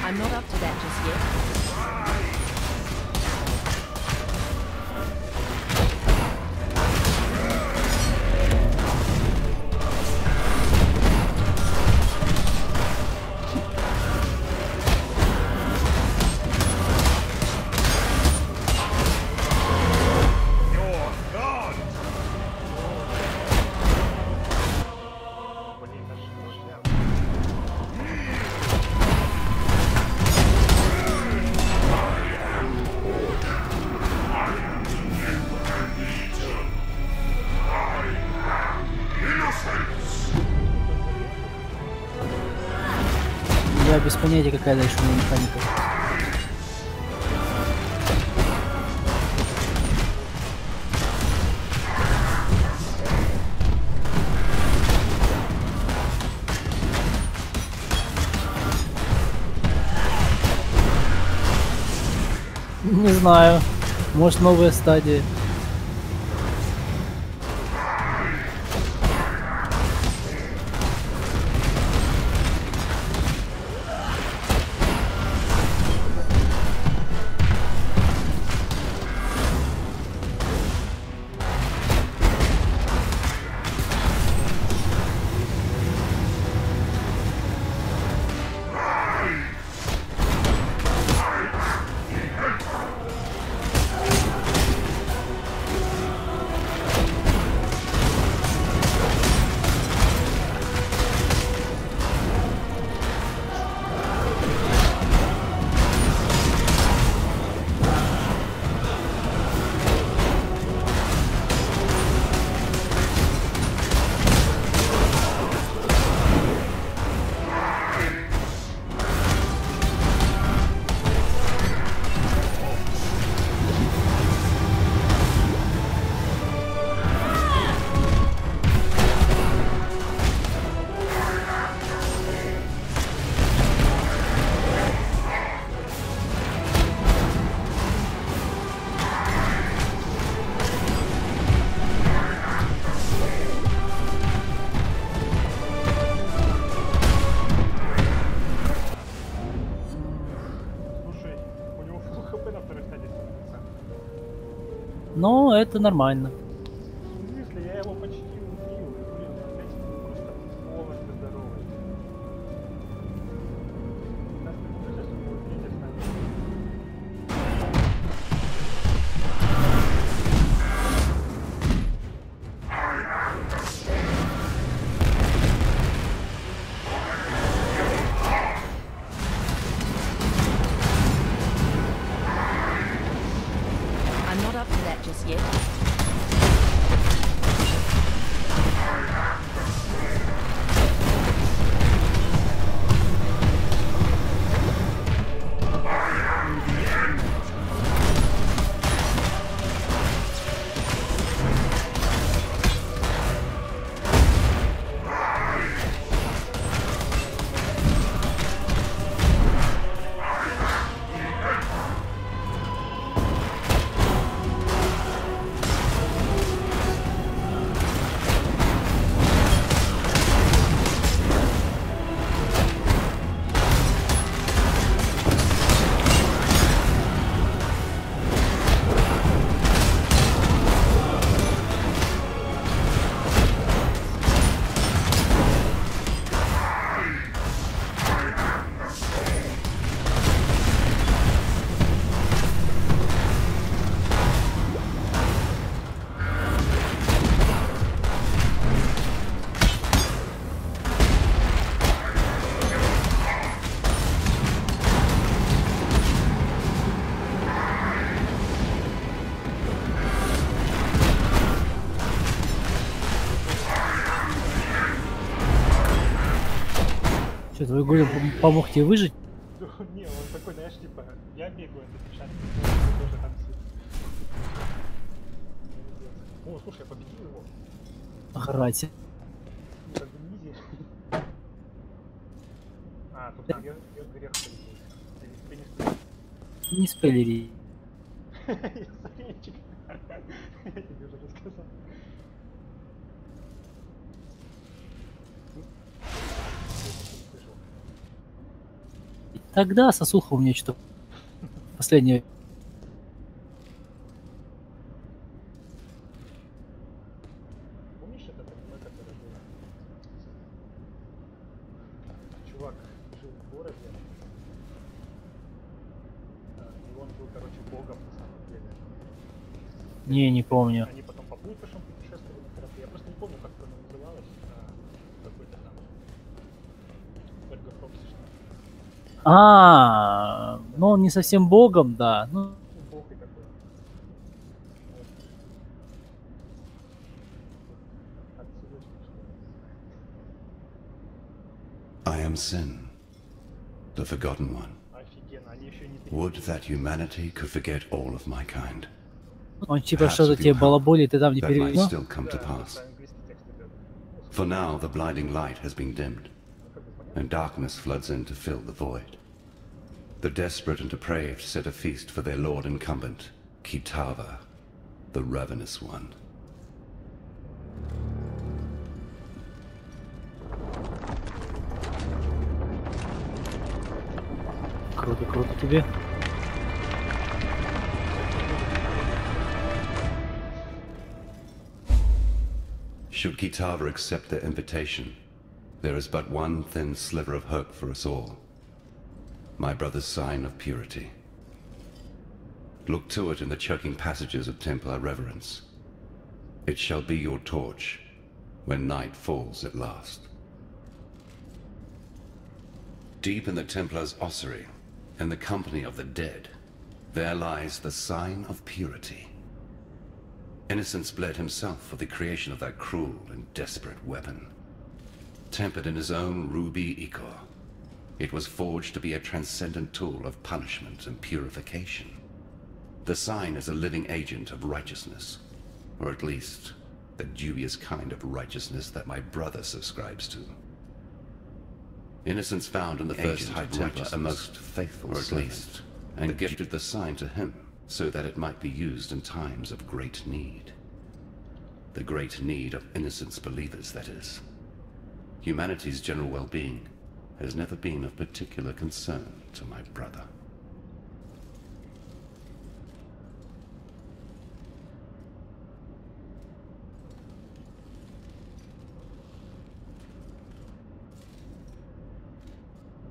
I'm not up to that just yet. Я без понятия, какая дальше у меня механика. Не знаю. Может, новая стадия. Но это нормально. В смысле, я его почти убил. Блин, опять просто полностью здоровый. Сейчас ты будешь, если вы увидите с нами. I'm not up to that just yet. Что, твой голем помог тебе выжить? Не, он такой, знаешь, типа, я бегаю, это печать, тоже там сидит. О, слушай, я победил его. Охрать. Как бы низи. А, тут грех полетел. Ты не спалил. Не спойлери. Я советчик. Я тебе уже рассказал. Тогда сосуха у меня что-то последнее. Помнишь этот аниме, который был? Чувак жил в городе, и он был, короче, богом на самом деле. Не помню. Они потом по пустошам путешествовали на корабле. Я просто не помню, как оно называлось. Какой-то там Blackheart, что-то. Ну он не совсем богом, да. Ну, Бог и такой. Отсылочка, что ли. I am Sin, the Forgotten One. Офигенно, они еще не Would that humanity could forget all of my kind. он типа что-то тебе балаболит, ты там не That might перевел. still come to Да, pass. это английский текст идет. For now, the blinding light has been dimmed, Как бы понятно. and darkness floods in to fill the void. The desperate and depraved set a feast for their lord incumbent, Kitava, the ravenous one. Круто тебе. Should Kitava accept their invitation, there is but one thin sliver of hope for us all. My brother's sign of purity. Look to it in the choking passages of Templar reverence. It shall be your torch when night falls at last. Deep in the Templar's ossuary, in the company of the dead, there lies the sign of purity. Innocence bled himself for the creation of that cruel and desperate weapon. Tempered in his own ruby ichor, it was forged to be a transcendent tool of punishment and purification. The sign is a living agent of righteousness, or at least the dubious kind of righteousness that my brother subscribes to. Innocence found in the first High Templar a most faithful servant, and gifted the sign to him so that it might be used in times of great need. The great need of innocence believers, that is. Humanity's general well-being has never been of particular concern to my brother.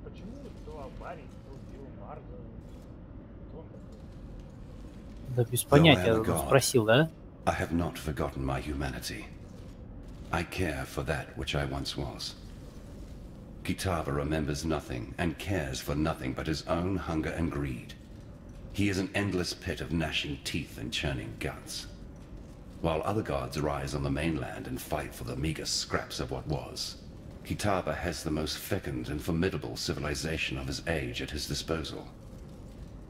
Почему до аварии убил Марза? Кто он такой? Да без понятия, Though I am a god, спросил, да? I have not forgotten my humanity. I care for that which I once was. Kitava remembers nothing and cares for nothing but his own hunger and greed. He is an endless pit of gnashing teeth and churning guts. While other gods rise on the mainland and fight for the meager scraps of what was, Kitava has the most fecund and formidable civilization of his age at his disposal.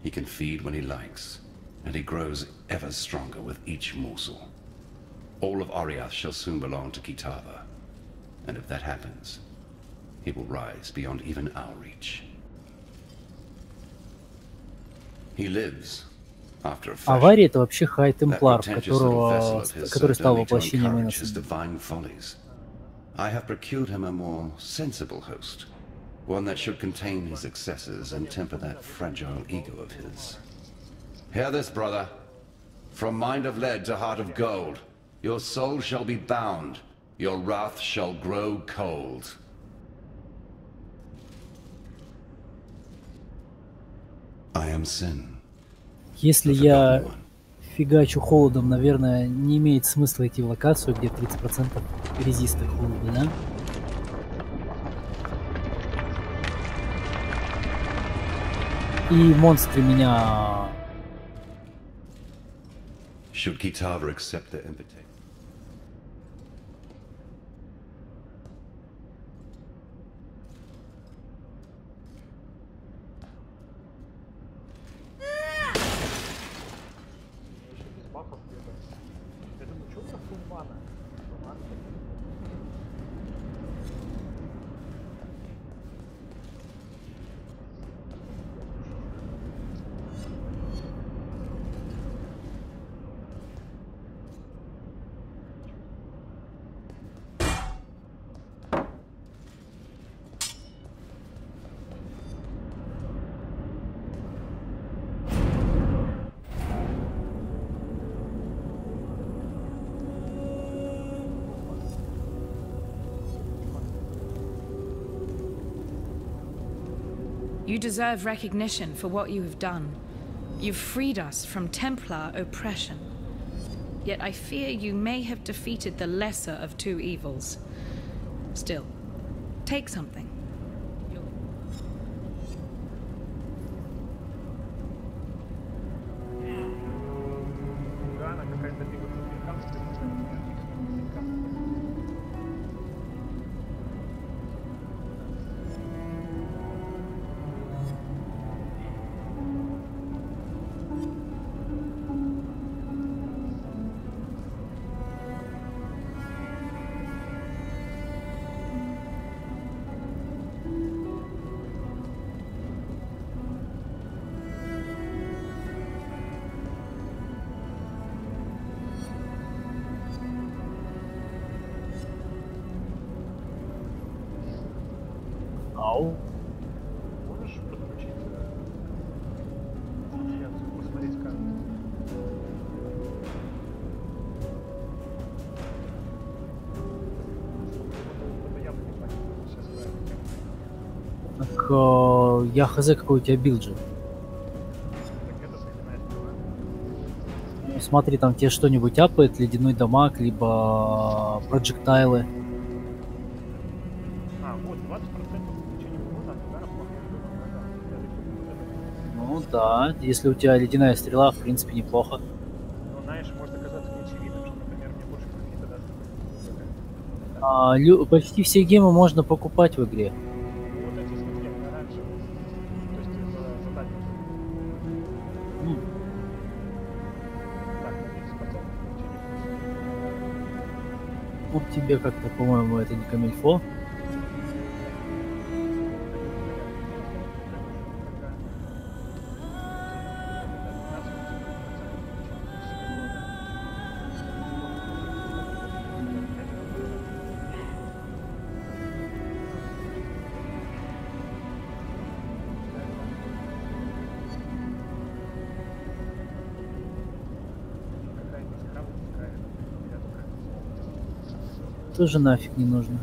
He can feed when he likes, and he grows ever stronger with each morsel. All of Oriath shall soon belong to Kitava, and if that happens, he will rise beyond even our reach. He lives, after a fashion, Авария — это вообще Хай that Темплар, pretentious little vessel of his который served стал only to воплощением encourage his Иннесенса. divine follies. I have procured him a more sensible host, one that should contain his excesses and temper that fragile ego of his. Hear this, brother. From mind of lead to heart of gold, your soul shall be bound, your wrath shall grow cold. I am Sin, Если the я Forgotten One. фигачу холодом, наверное, не имеет смысла идти в локацию, где 30% резиста к холоду, да? И монстры меня... Should Kitava accept the invitation? Еще без бафов где-то. Я думаю, что у меня фул мана? Мана. You deserve recognition for what you have done. You've freed us from Templar oppression. Yet I fear you may have defeated the lesser of two evils. Still, take something. Да, она какая-то либо американская, Ау. можешь подключить трансляцию, посмотреть карту? Это я бы не понял, сейчас правильно. Так, я хз, какой у тебя билд же. Так это сохраняет дела. Ну, смотри, там тебе что-нибудь апает, ледяной дамаг, либо проджектайлы. А, вот, 20% увеличения урона от удара плохого врага. Ну да, если у тебя ледяная стрела, в принципе, неплохо. Но, знаешь, может оказаться неочевидным, что, например, мне больше профита даст. Почти все гемы можно покупать в игре. Ну, вот эти, смотри, оранжевые. То есть за задание. М. Так, на 30% увеличение. Ну, тебе как-то, по-моему, это не камильфо. Тоже нафиг не нужно.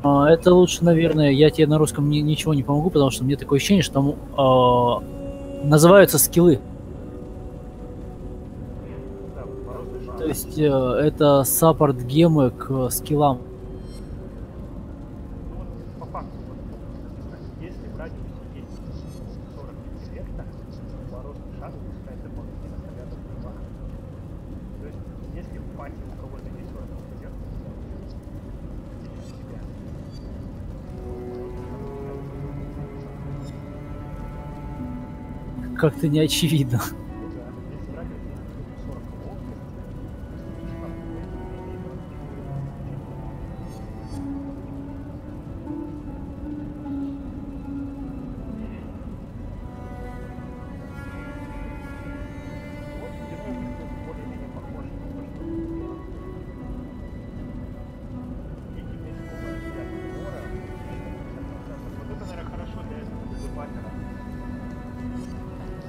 Это лучше, наверное, я тебе на русском ничего не помогу, потому что мне такое ощущение, что там называются скиллы. То есть это саппорт гемы к скиллам. По факту, если в радиусе есть 40 интеллекта, морозный шаг пускай дополнительно стоят от 2. То есть, если в пати у кого-то есть 40 интеллекта, или у тебя, Как-то не очевидно. если в радиусе есть 40 ловкости, более-менее похож на то, что вот это, наверное, хорошо для этого дебатера.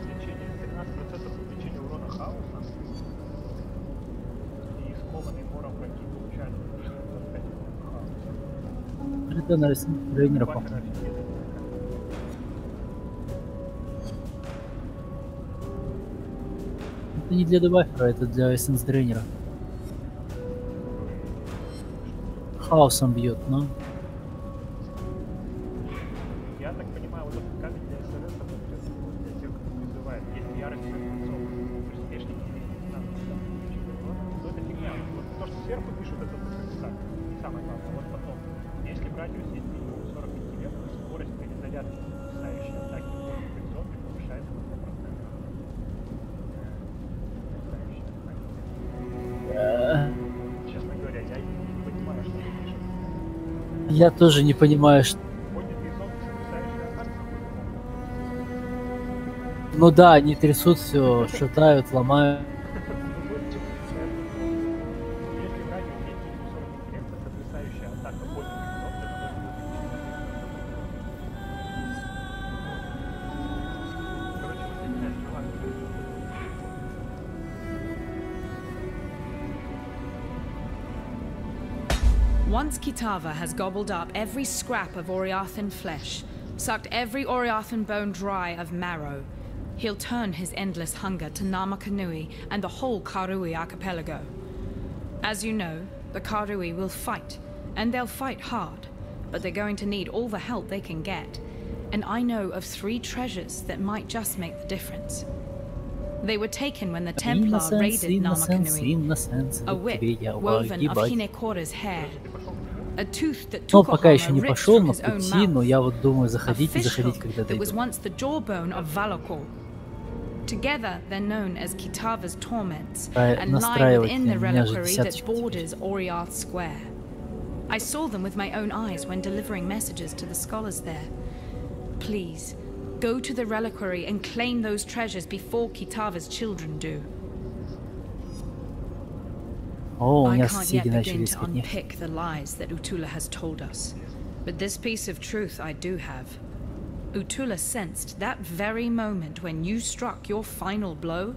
Лечение 13% увеличения урона хаоса и скованный мором враги получают 25 урона хаоса. Это на тренера, по-моему. Дебатер офигенный. Это не для дебафера, это для эссенс дрейнера. Хаосом бьет, но... Я так понимаю, вот этот камень для СРС подойдет для тех, кто призывает. Если ярость мертвецов, то есть внешний не надо увеличить урона, то это фигня. Вот то, что сверху пишут, это не самое главное. Вот потом, если в радиусе есть минимум 40 интеллектов, скорость перезарядки кусающей атаки против зомби повышается на 100%. Честно говоря, я не понимаю, что это пишет. Я тоже не понимаю, что... Поднятые зомби с кусающей Ну да, они трясут все, шатают, ломают. Если брать уметь 40 интеллекта, потрясающая атака больше Короче, вот я не знаю, ладно. Once Kitava has gobbled up every scrap of Oriathan flesh, sucked every Oriathan bone dry of marrow, he'll turn his endless hunger to Namakanui and the whole Karui archipelago. As you know, the Karui will fight, and they'll fight hard, but they're going to need all the help they can get. And I know of 3 treasures that might just make the difference. They were taken when the Templar raided Namakanui. A whip woven of Hinekora's hair. A tooth that Ну, took пока еще не ripped пошел from на his own пути, но mouth. я вот думаю A заходить и fish заходить, hook когда that was дойду. once the jawbone of Valakor. Together, they're known as Kitava's torments, and lie Настраивать within the у меня же reliquary that десяточка теперь. borders Oriath Square. I saw them with my own eyes when delivering messages to the scholars there. Please, go to the reliquary and claim those treasures before Kitava's children do. О, у I меня can't соседи yet начали begin to искать нефть. unpick the lies that Utula has told us. But this piece of truth I do have. Utula sensed that very moment when you struck your final blow,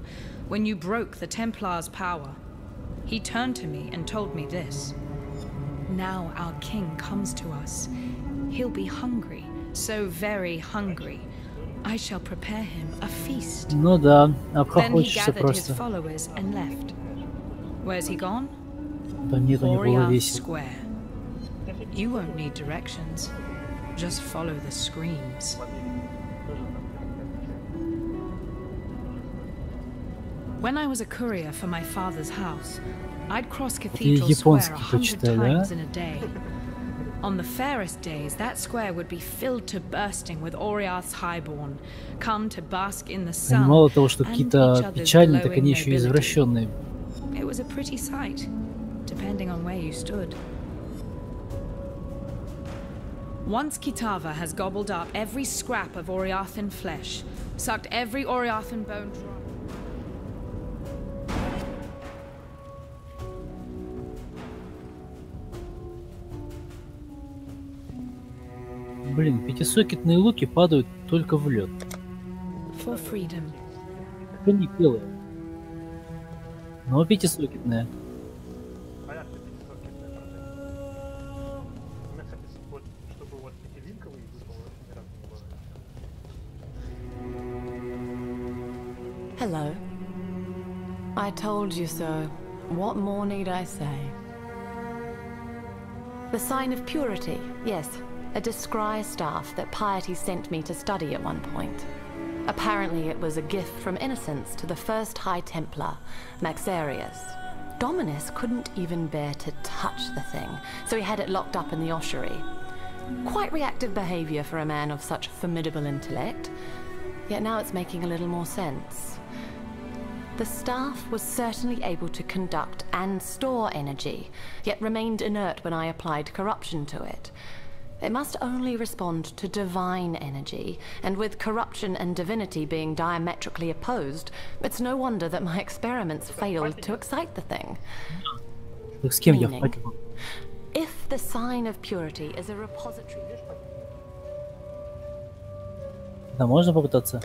when you broke the Templar's power. He turned to me and told me this. Now our king comes to us. He'll be hungry, so very hungry. I shall prepare him a feast. Ну да, Then he обхохочешься gathered his просто. followers and left. Where's he gone? Да нет, у него было Oriath весело. Square. You won't need directions. Just follow the screams. When I was a courier for my father's house, I'd cross Cathedral Square японский 100 почитали, times а? in a day. On the fairest days, that square would be filled to bursting with Oriath's highborn, come to bask in the Они sun мало того, что and какие-то each other's печальные, так glowing они еще и nobility. извращенные. It was a pretty sight, depending on where you stood. Once Kitava has gobbled up every scrap of Oriathan flesh, sucked every Oriathan bone dry. Блин, 5-сокетные луки падают только в лед. For freedom. Как они белые. Но 5-сокетные. Понятно, 500 У меня, кстати, вот, чтобы вот пятилинковый выпал, вообще ни разу не бывает. Hello. I told you so. What more need I say? The sign of purity, yes. A descry staff that piety sent me to study at one point. Apparently it was a gift from innocence to the first High Templar, Maxim. Dominus couldn't even bear to touch the thing, so he had it locked up in the ossuary. Quite reactive behavior for a man of such formidable intellect, yet now it's making a little more sense. The staff was certainly able to conduct and store energy, yet remained inert when I applied corruption to it. It must only respond to divine energy, and with corruption and divinity being diametrically opposed, it's no wonder that my experiments failed to excite the thing. Так с кем я Meaning, факел? if the sign of purity is a repository... Да, можно попытаться?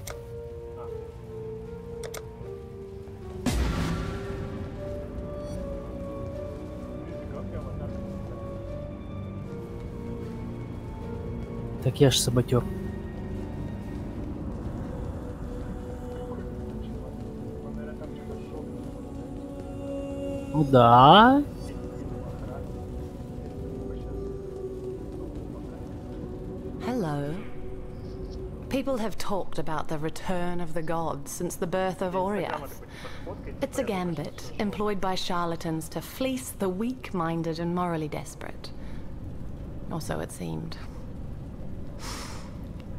Так я ж саботер. Ну да. Hello. People have talked about the return of the gods since the birth of Oriath. It's a gambit employed by charlatans to fleece the weak-minded and morally desperate. Or so it seemed.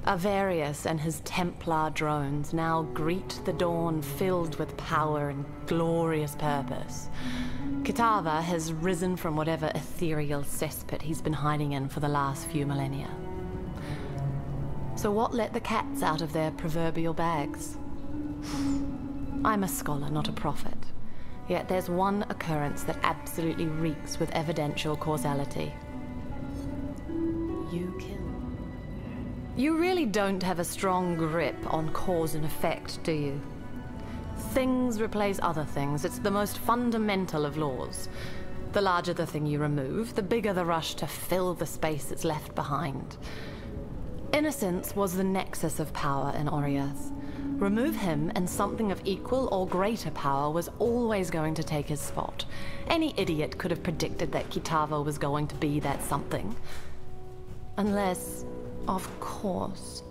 Avarius and his Templar drones now greet the dawn filled with power and glorious purpose. Kitava has risen from whatever ethereal cesspit he's been hiding in for the last few millennia. So what let the cats out of their proverbial bags? I'm a scholar, not a prophet. Yet there's one occurrence that absolutely reeks with evidential causality. You kill. You really don't have a strong grip on cause and effect, do you? Things replace other things. It's the most fundamental of laws. The larger the thing you remove, the bigger the rush to fill the space that's left behind. Innocence was the nexus of power in Oriath. Remove him, and something of equal or greater power was always going to take his spot. Any idiot could have predicted that Kitava was going to be that something. Unless, of course,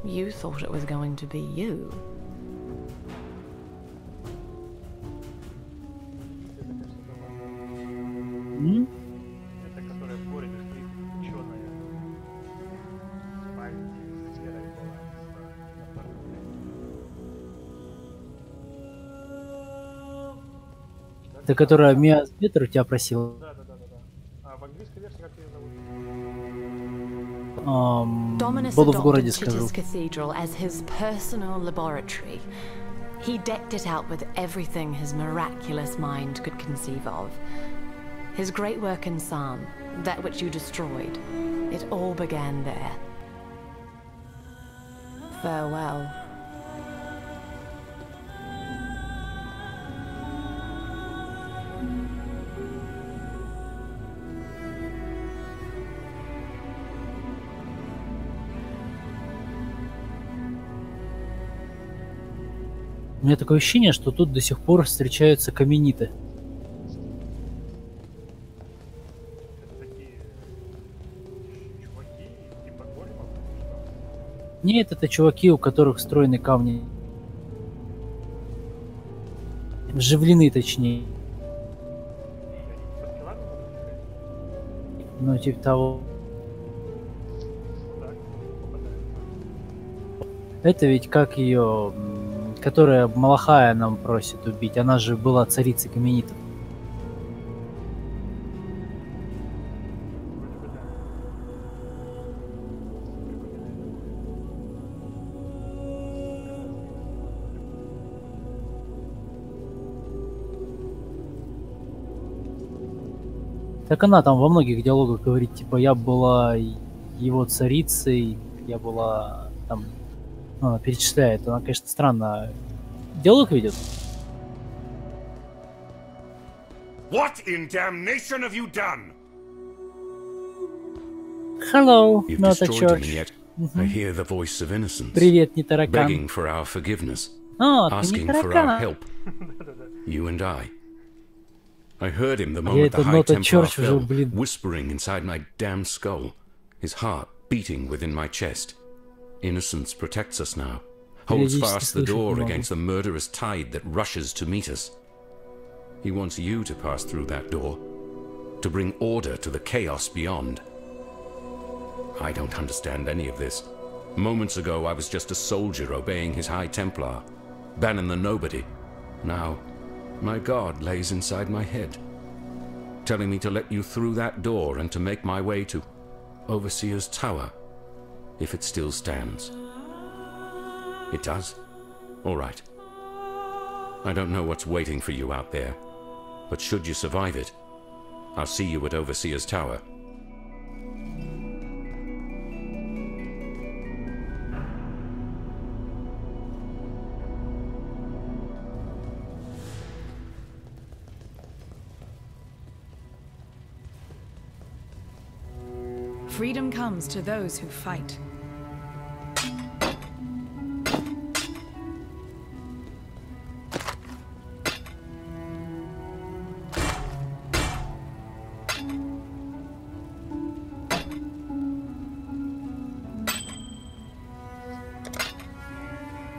you thought it was going to be you. Это которая в городе стоит ученая спальня, серая была на парке. Та, которая Миа Ветер тебя просила. Да. А в английской версии как ее зовут? Dominus Буду в городе, adopted скажу. Chittis Cathedral as his personal laboratory. He decked it out with everything his miraculous mind could conceive of. His great work in Psalm, that which you destroyed, it all began there. Farewell. У меня такое ощущение, что тут до сих пор встречаются камениты. Это такие чуваки, типа големов. Нет, это чуваки, у которых встроены камни. Вживлены, точнее. И они по скиллам могут летать. Ну, типа того. Ну так, попадают. Это ведь как ее, которая Малахая нам просит убить. Она же была царицей каменитов. Вроде бы да. Так она там во многих диалогах говорит, типа, я была его царицей, я была там, ну, она перечисляет. Она, конечно, странно диалог ведет. What in damnation have you done? Hello, You've not a destroyed church. him, yet I hear the voice of innocence, Привет, не таракан. begging for our forgiveness, О, ты не asking for our таракан. help. You and I. I heard him the Я moment the это High not a Templar church уже, fell, блин. whispering inside my damned skull, his heart beating within my chest. Innocence protects us now, holds Периодически fast the слышать door не могу. against the murderous tide that rushes to meet us. He wants you to pass through that door, to bring order to the chaos beyond. I don't understand any of this. Moments ago, I was just a soldier obeying his High Templar, banning the nobody. Now, my God lays inside my head, telling me to let you through that door and to make my way to Overseer's Tower, if it still stands. It does? All right. I don't know what's waiting for you out there, but should you survive it, I'll see you at Overseer's Tower. Freedom comes to those who fight.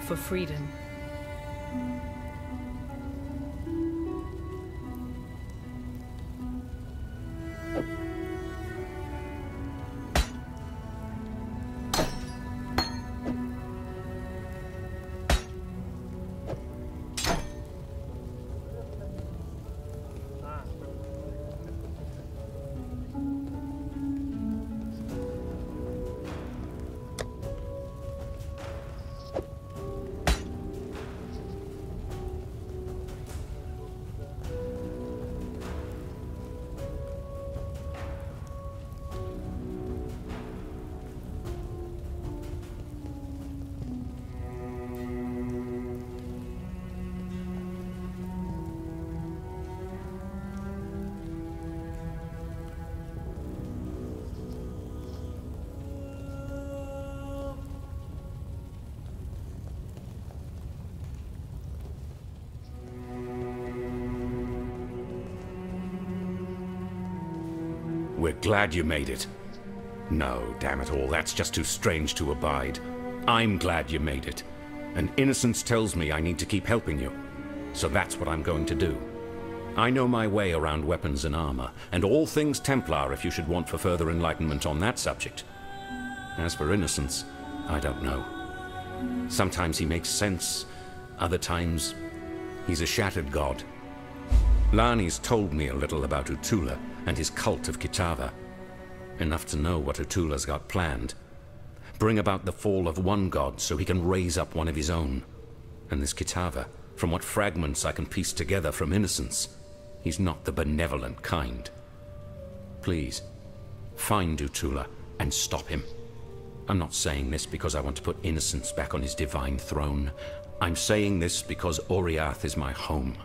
For freedom. we're glad you made it. No, damn it all, that's just too strange to abide. I'm glad you made it. And innocence tells me I need to keep helping you. So that's what I'm going to do. I know my way around weapons and armor, and all things Templar if you should want for further enlightenment on that subject. As for innocence, I don't know. Sometimes he makes sense, other times he's a shattered god. Lani's told me a little about Utula and his cult of Kitava. Enough to know what Utula's got planned. Bring about the fall of one god so he can raise up one of his own. And this Kitava, from what fragments I can piece together from innocence, he's not the benevolent kind. Please, find Utula and stop him. I'm not saying this because I want to put innocence back on his divine throne. I'm saying this because Oriath is my home.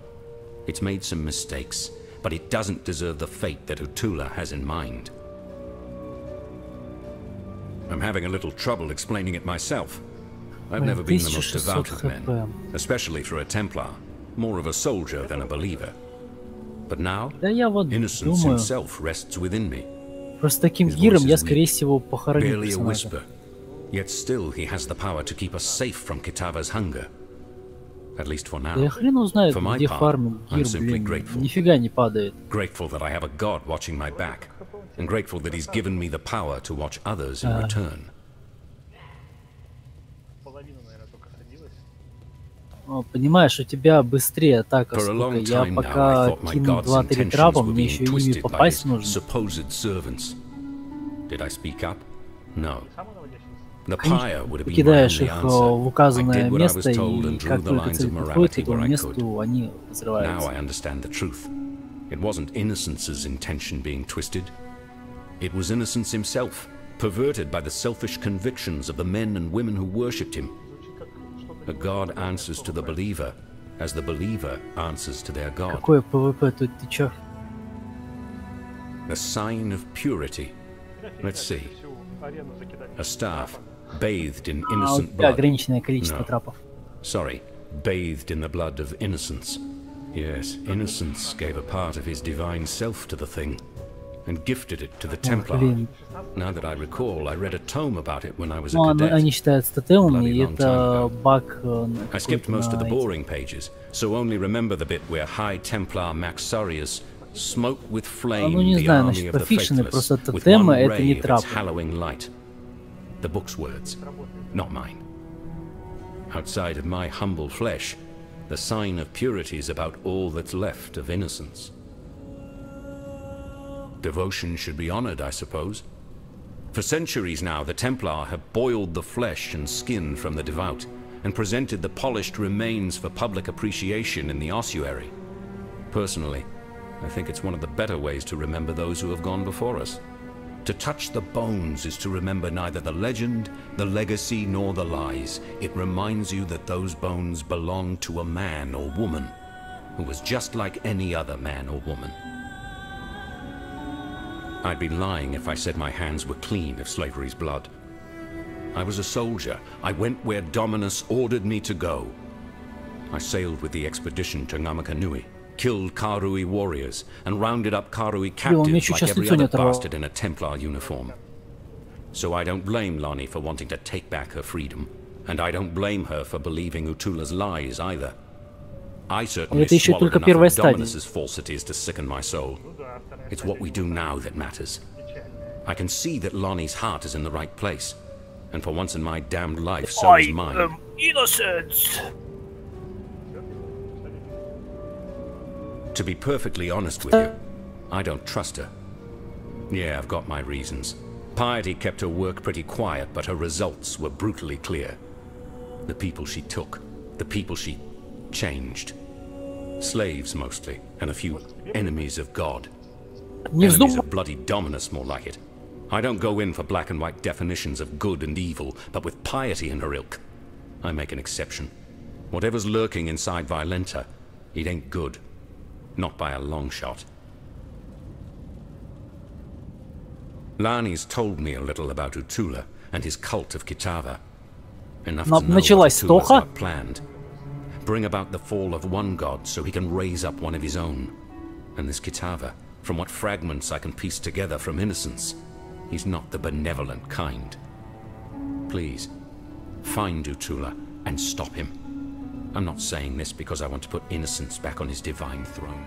It's made some mistakes, but it doesn't deserve the fate that Utula has in mind. I'm having a little trouble explaining it myself. I've never been the most devout of men, especially for a Templar, more of a soldier than a believer. But now, innocence himself rests within me. Просто таким гиром я, скорее всего, похороню barely a персонажа. whisper. Yet still he has the power to keep us safe from Kitava's hunger. At least for now. Да я хрен узнает, For my где part, фармил I'm гир, simply блин, grateful. нифига не падает. Grateful that I have a god watching my back, and grateful that he's given me the power to watch others in return. Половина, наверное, только садилась. О, понимаешь, у тебя быстрее атака, For a сука. long Я time now, I пока thought my кину god's 2-3 intentions трапа, were мне being еще ими twisted by his попасть нужно. supposed servants. Did I speak up? No. Сам наводящийся. The pyre would have been my Кидаешь only их в answer. I указанное did what I was место, told и and drew как the только lines цель of подходит к morality этому where I could. месту, они Now взрываются. I understand the truth. It wasn't Innocence's intention being twisted. It was Innocence himself, perverted by the selfish convictions of the men and women who worshipped him. A god answers to the believer, as the believer answers to their god. Какое ПВП тут ты чё? A sign of purity. Let's see. Всю арену закидать. A staff, bathed in А у innocent тебя blood. ограниченное количество No. трапов. Sorry, bathed in the blood of innocence. Yes, innocence gave a part of his divine self to the thing, and gifted it to the Templar. Блин. Now that I recall, I read a tome about it when I was a Ну, cadet. они считаются тотемами, и Bloody long time это ago. баг I skipped most of the на boring pages, so only remember the bit where High Templar Maxarius smote with flame ну, не the знаю, army насчет of the пофикшены, faithless просто with тотемы one это не ray of its трапы. hallowing light. The book's words, not mine. Outside of my humble flesh, the sign of purity is about all that's left of innocence. Devotion should be honored, I suppose. For centuries now, the Templar have boiled the flesh and skin from the devout and presented the polished remains for public appreciation in the ossuary. Personally, I think it's one of the better ways to remember those who have gone before us. To touch the bones is to remember neither the legend, the legacy, nor the lies. It reminds you that those bones belong to a man or woman who was just like any other man or woman. I'd be lying if I said my hands were clean of slavery's blood. I was a soldier. I went where Dominus ordered me to go. I sailed with the expedition to Ngamakanui, killed Karui warriors, and rounded up Karui captives like every other bastard in a Templar uniform. So I don't blame Lani for wanting to take back her freedom, and I don't blame her for believing Utula's lies either. I certainly swallowed enough of Dominus's falsities to sicken my soul. It's what we do now that matters. I can see that Lani's heart is in the right place, and for once in my damned life, so is mine. Innocence! To be perfectly honest with you, I don't trust her. Yeah, I've got my reasons. Piety kept her work pretty quiet, but her results were brutally clear. The people she took, the people she changed. Slaves mostly, and a few enemies of God. Enemies of bloody Dominus, more like it. I don't go in for black and white definitions of good and evil, but with piety in her ilk, I make an exception. Whatever's lurking inside Violenta, it ain't good. Not by a long shot. Lani's told me a little about Utula and his cult of Kitava. Enough to know what Utula's got planned. Bring about the fall of one god so he can raise up one of his own. And this Kitava, From what fragments I can piece together from Innocence, he's not the benevolent kind. Please, find Utula and stop him. I'm not saying this because I want to put Innocence back on his divine throne.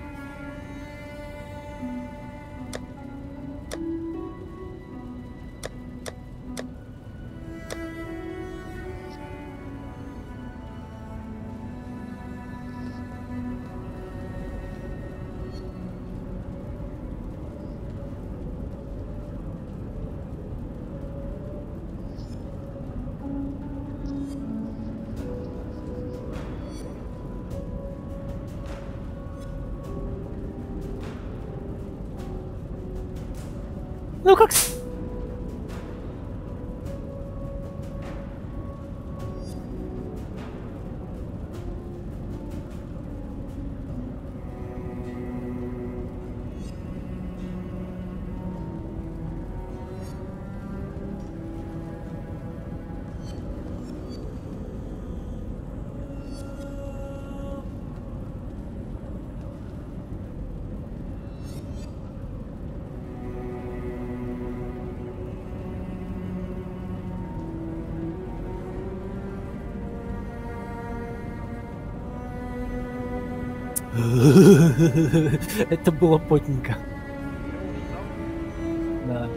Ну как... Это было потненько. Да.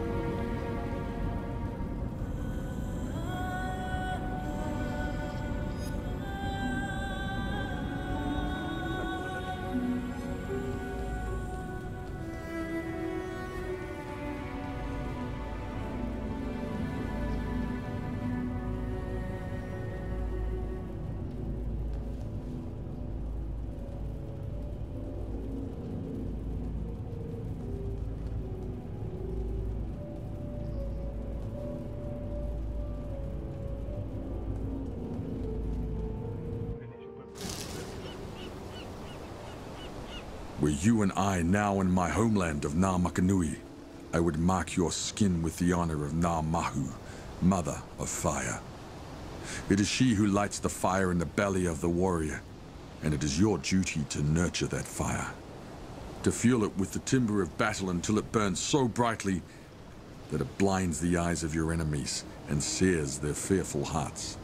Were you and I now in my homeland of Na Makanui, I would mark your skin with the honor of Na Mahu, Mother of Fire. It is she who lights the fire in the belly of the warrior, and it is your duty to nurture that fire. To fuel it with the timber of battle until it burns so brightly that it blinds the eyes of your enemies and sears their fearful hearts.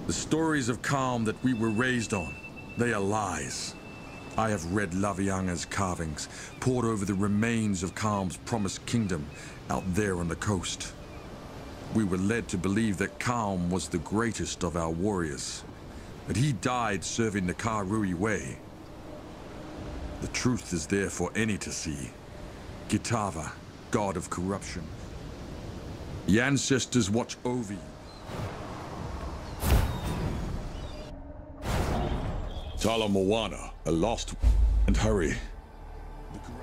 The stories of calm that we were raised on, they are lies. I have read Lavianga's carvings, pored over the remains of Calm's promised kingdom out there on the coast. We were led to believe that Calm was the greatest of our warriors, that he died serving the Karui way. The truth is there for any to see. Gitava, god of corruption. The ancestors watch over you. Tala Moana, a lost and hurry. The corruption.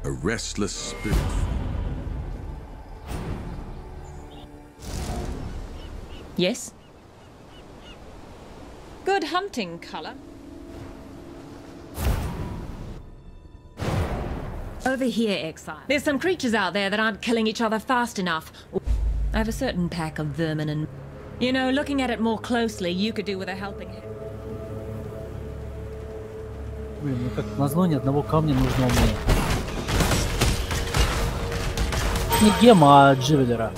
A restless spirit. Yes? Good hunting, Color. Over here, Exile. There's some creatures out there that aren't killing each other fast enough. I have a certain pack of vermin and... You know, looking at it more closely, you could do with a helping hand. Блин, ну как назло ни одного камня нужного мне. Не гема, а джевелера.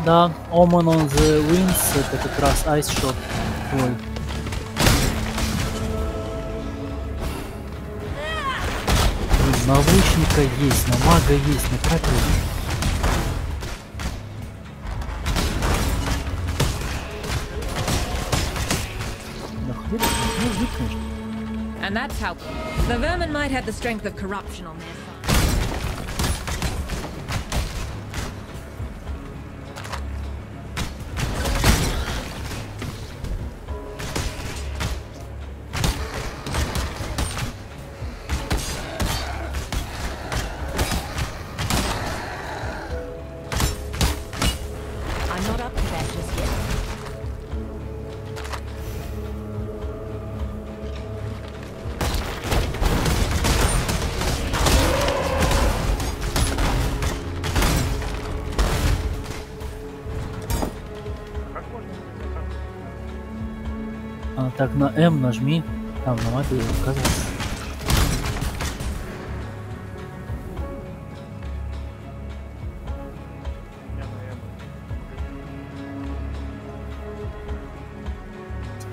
Да, Omen on the Winds, это как раз Ice Shot. Ой. Блин, на лучника есть, на мага есть, на кракера. Да хлеб, ну выкнешь. And that's how... The vermin might have the strength of corruption on their side. I'm not up to that just yet. Как можно спасаться? А, так, на М нажми, там на мапе указывается. Я, наверное.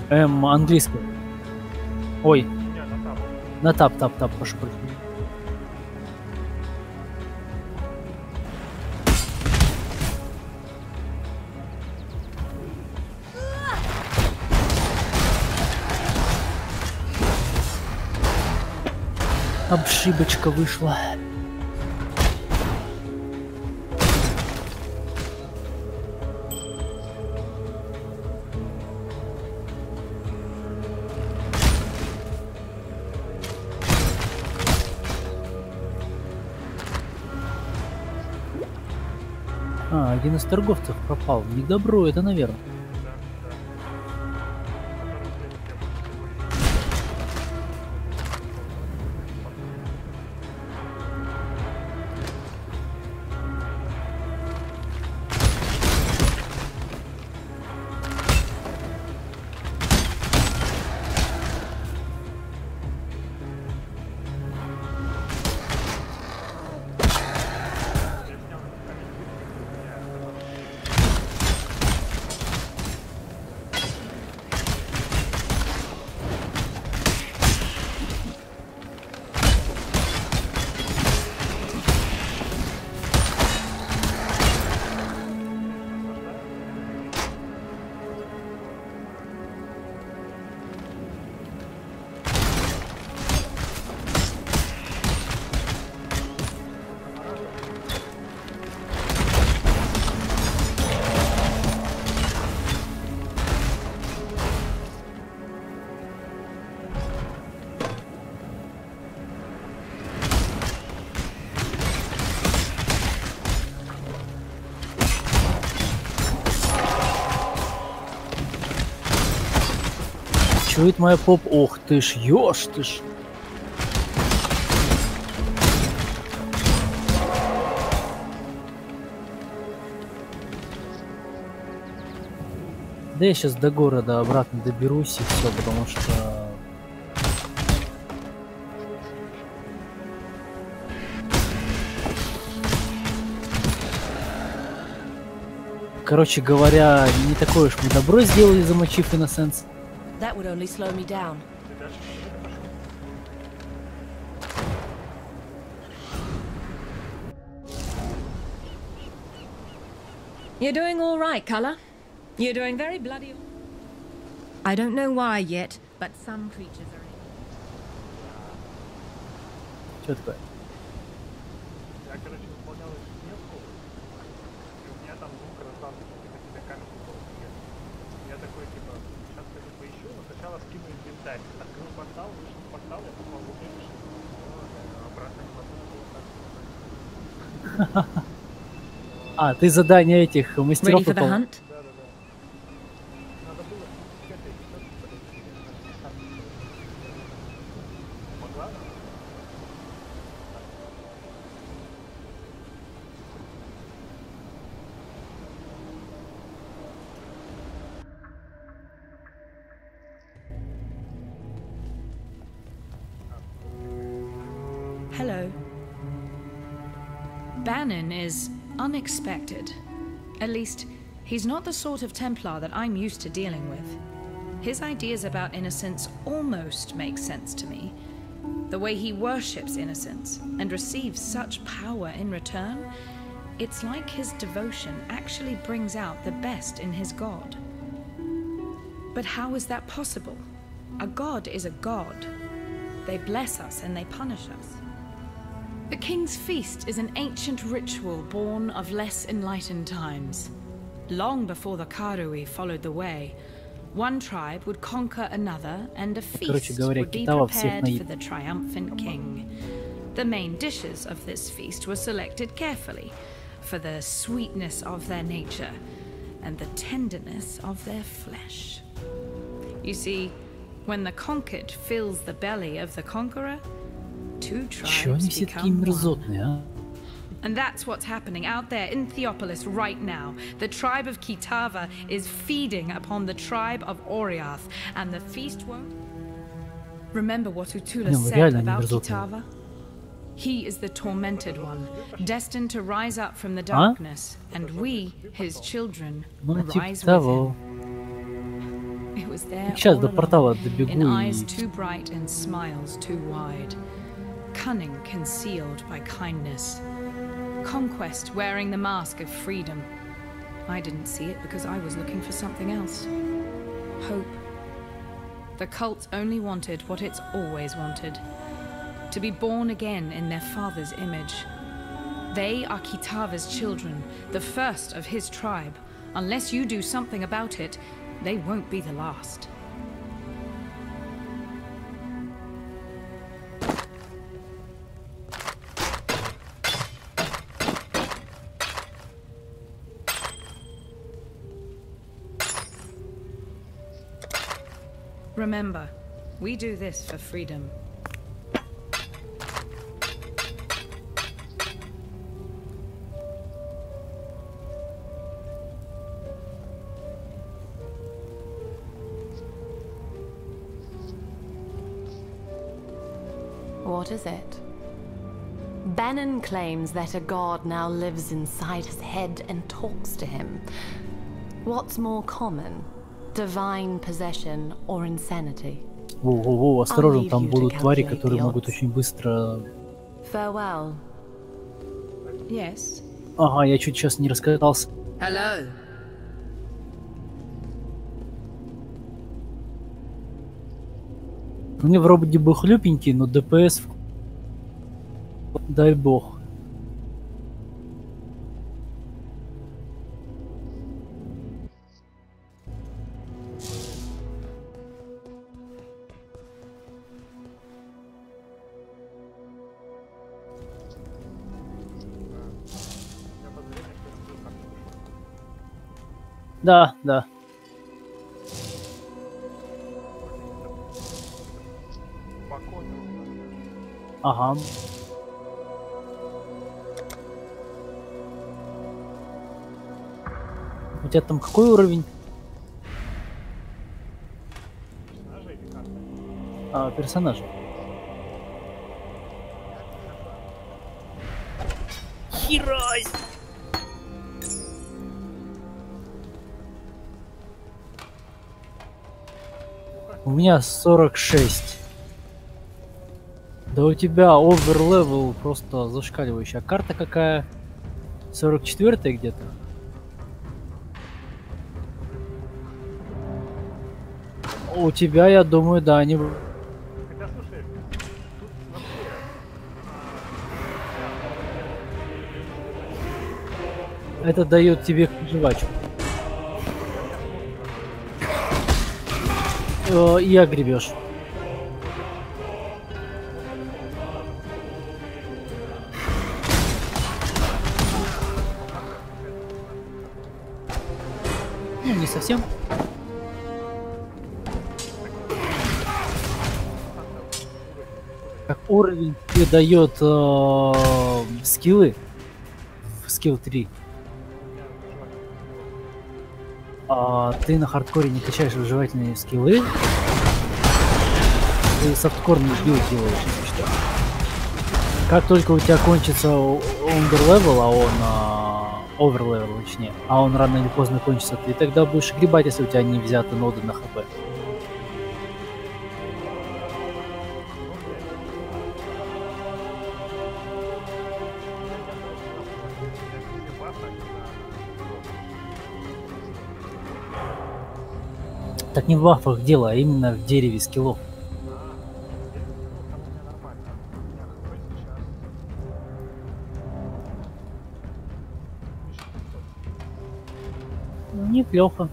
М английский. Ой, Не, на тапу. на тап, прошу прощения. Обшибочка вышла. А, один из торговцев пропал. Не добро это, наверное. Да, да. Который следует Чует моя поп. Ох ты ж, ёж ты ж. Да я сейчас до города обратно доберусь и все, потому что... Короче говоря, не такое уж мы добро сделали, замочив Innocence. That would only slow me down. You're doing all right, Color. You're doing very bloody. I don't know why yet, but some creatures are. Что такое? Я, короче, выполнял ежедневку, и у меня там звук раздался, что какие-то камешки полностью. Я такой, типа, сейчас пойду поищу, но сначала скину инвентарь. Открыл портал, вышел в портал, я попал в убежище. Обратно не могу. А, ты задание этих мастеров Ready for the выполнил? hunt? Да-да-да. Надо было к этой тётке подойти. Могла? Hello. Bannon is unexpected. At least, he's not the sort of Templar that I'm used to dealing with. His ideas about innocence almost make sense to me. The way he worships innocence and receives such power in return, it's like his devotion actually brings out the best in his god. But how is that possible? A god is a god. They bless us and they punish us. The King's Feast is an ancient ritual born of less enlightened times. Long before the Karui followed the way, one tribe would conquer another and a feast would be prepared for the triumphant king. The main dishes of this feast were selected carefully for the sweetness of their nature and the tenderness of their flesh. You see, when the conquered fills the belly of the conqueror, two tribes become one. And that's what's happening out there in Theopolis right now. The tribe of Kitava is feeding upon the tribe of Oriath, and the feast won't... Remember what Utula said about Kitava? He is the tormented one, destined to rise up from the darkness, and we, his children, rise with him. It was there all along, in eyes too bright and smiles too wide. Cunning concealed by kindness. Conquest wearing the mask of freedom. I didn't see it because I was looking for something else. Hope. The cult only wanted what it's always wanted. To be born again in their father's image. They are Kitava's children, the first of his tribe. Unless you do something about it, they won't be the last. Remember, we do this for freedom. What is it? Bannon claims that a god now lives inside his head and talks to him. What's more common? Divine possession or insanity? Воу-воу-воу, осторожно, там будут твари, которые могут очень быстро... Farewell. Yes. Ага, я чуть сейчас не раскатался. Hello. Мне вроде бы хлюпенький, но ДПС... Дай бог. Да, да. Ага. У тебя там какой уровень? А, персонажа. Херась! У меня 46. Да у тебя оверлевел просто зашкаливающая. Карта какая? 44-я где-то? У тебя, я думаю, да, они... Хотя, слушай, тут вообще... Это дает тебе жвачку. И огребешь. Ну, не совсем. Как уровень тебе дает скиллы в скилл 3. Ты на хардкоре не качаешь выживательные скиллы. Ты софткорный билд делаешь, если что. Как только у тебя кончится underlevel, а он overlevel, точнее, а он рано или поздно кончится, ты тогда будешь гребать, если у тебя не взяты ноды на хп. Так не в бафах дело, а именно в дереве скиллов. Неплохо.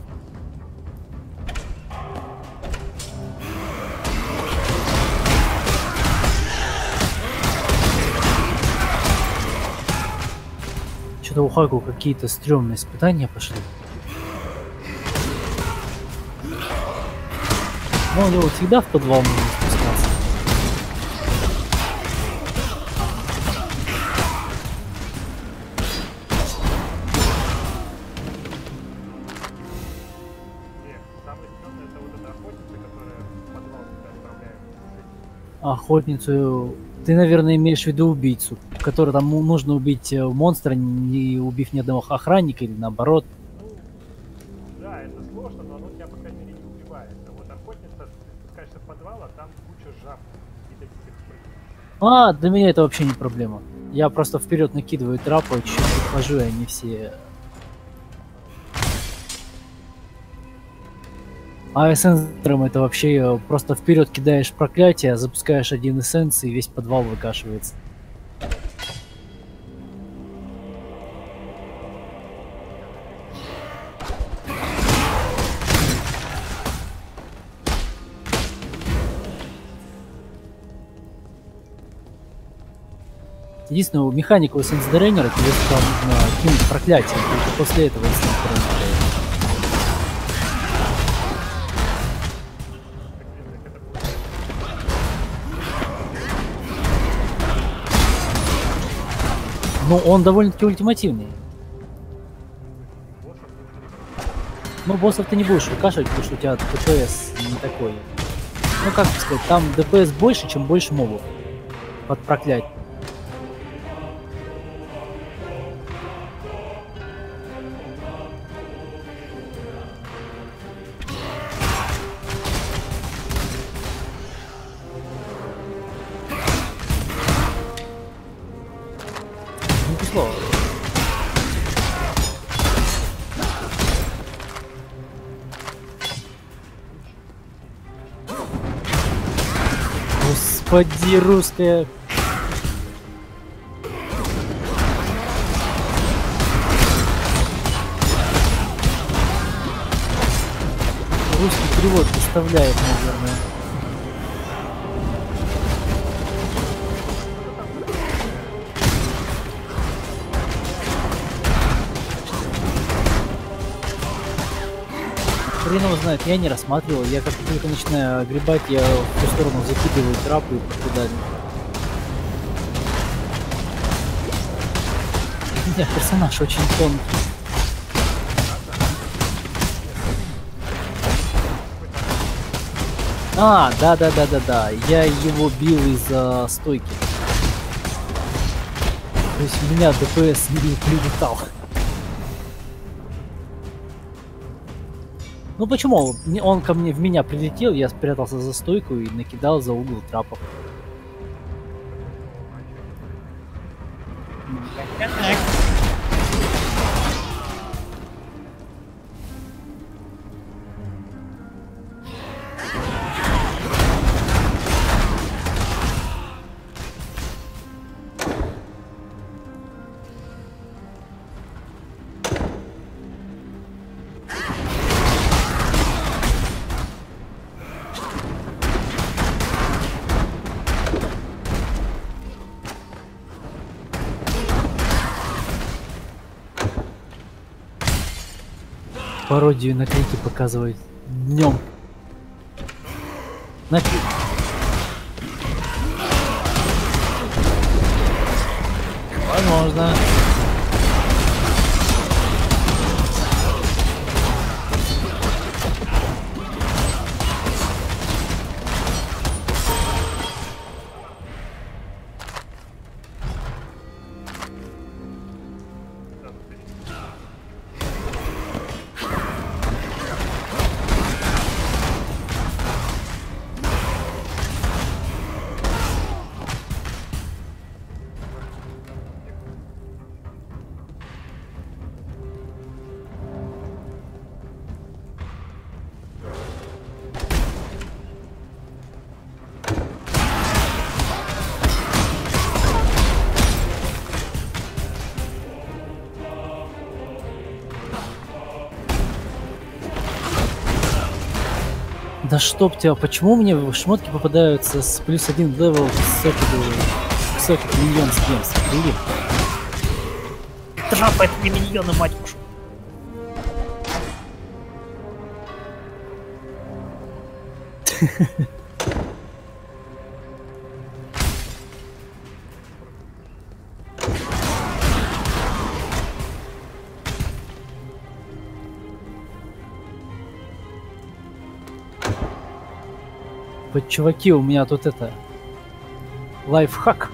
Что-то у Хаку какие-то стрёмные испытания пошли. Но у него всегда в подвал можно спускаться. Охотницу. Ты, наверное, имеешь в виду убийцу, который там нужно убить монстра, не убив ни одного охранника или наоборот. Да, это сложно, но оно тебя, по крайней мере, не убивает. А вот охотница, ты спускаешься в подвал, а там куча жаб. И таких прыгнешь. Для меня это вообще не проблема. Я просто вперед накидываю трапы, чуть-чуть подхожу, и они все... А эссенсором это вообще просто вперед кидаешь проклятие, запускаешь один эссенс, и весь подвал выкашивается. Единственное, у механика эссенс-дрейнера тебе сюда нужно кинуть проклятие, только после этого эссенс-дрейнера. Ну, он довольно-таки ультимативный. Ну, боссов ты не будешь выкашивать, потому что у тебя ДПС не такой. Ну, как сказать, там ДПС больше, чем больше мобов. Под проклятие. Господи, русская. Русский перевод доставляет, наверное. Хрен его знает, я не рассматривал. Я как только начинаю огребать, я в ту сторону закидываю трапы и покидаю. Да, персонаж очень тонкий. Да. Я его бил из-за стойки. То есть у меня ДПС не прилетал. Ну почему? Он ко мне в меня прилетел, я спрятался за стойку и накидал за угол трапов. Пародию на крики показывают днем. Возможно. Да чтоб тебя, почему мне шмотки попадаются с +1 левел сокет миньон с гемс? Или? Трапает мне миньоны, мать вашу. Вот, чуваки, у меня тут это лайфхак.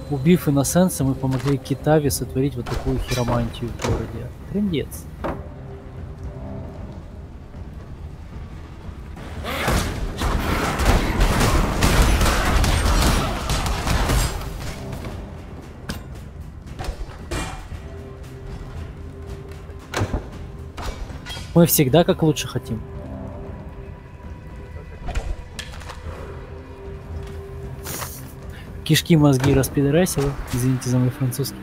Убив иносенса, мы помогли Китаве сотворить вот такую хиромантию в городе. Трындец. Мы всегда как лучше хотим. Кишки, мозги распидорасило. Извините за мой французский.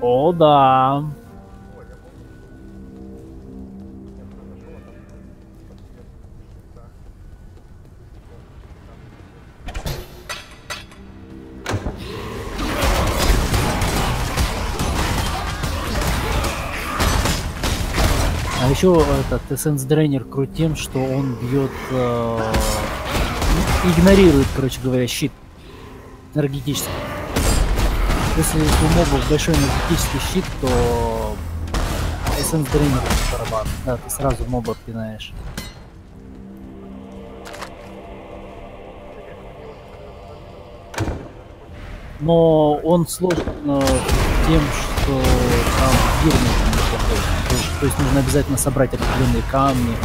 О, да. А еще этот эссенс дрейнер крут тем, что он бьет, игнорирует, короче говоря, щит энергетический. Если у мобов большой энергетический щит, то эссенс дрейнер барабан. Да, ты сразу моба пинаешь. Но он сложен тем, что там гирный неплохой. То есть нужно обязательно собрать определенные камни.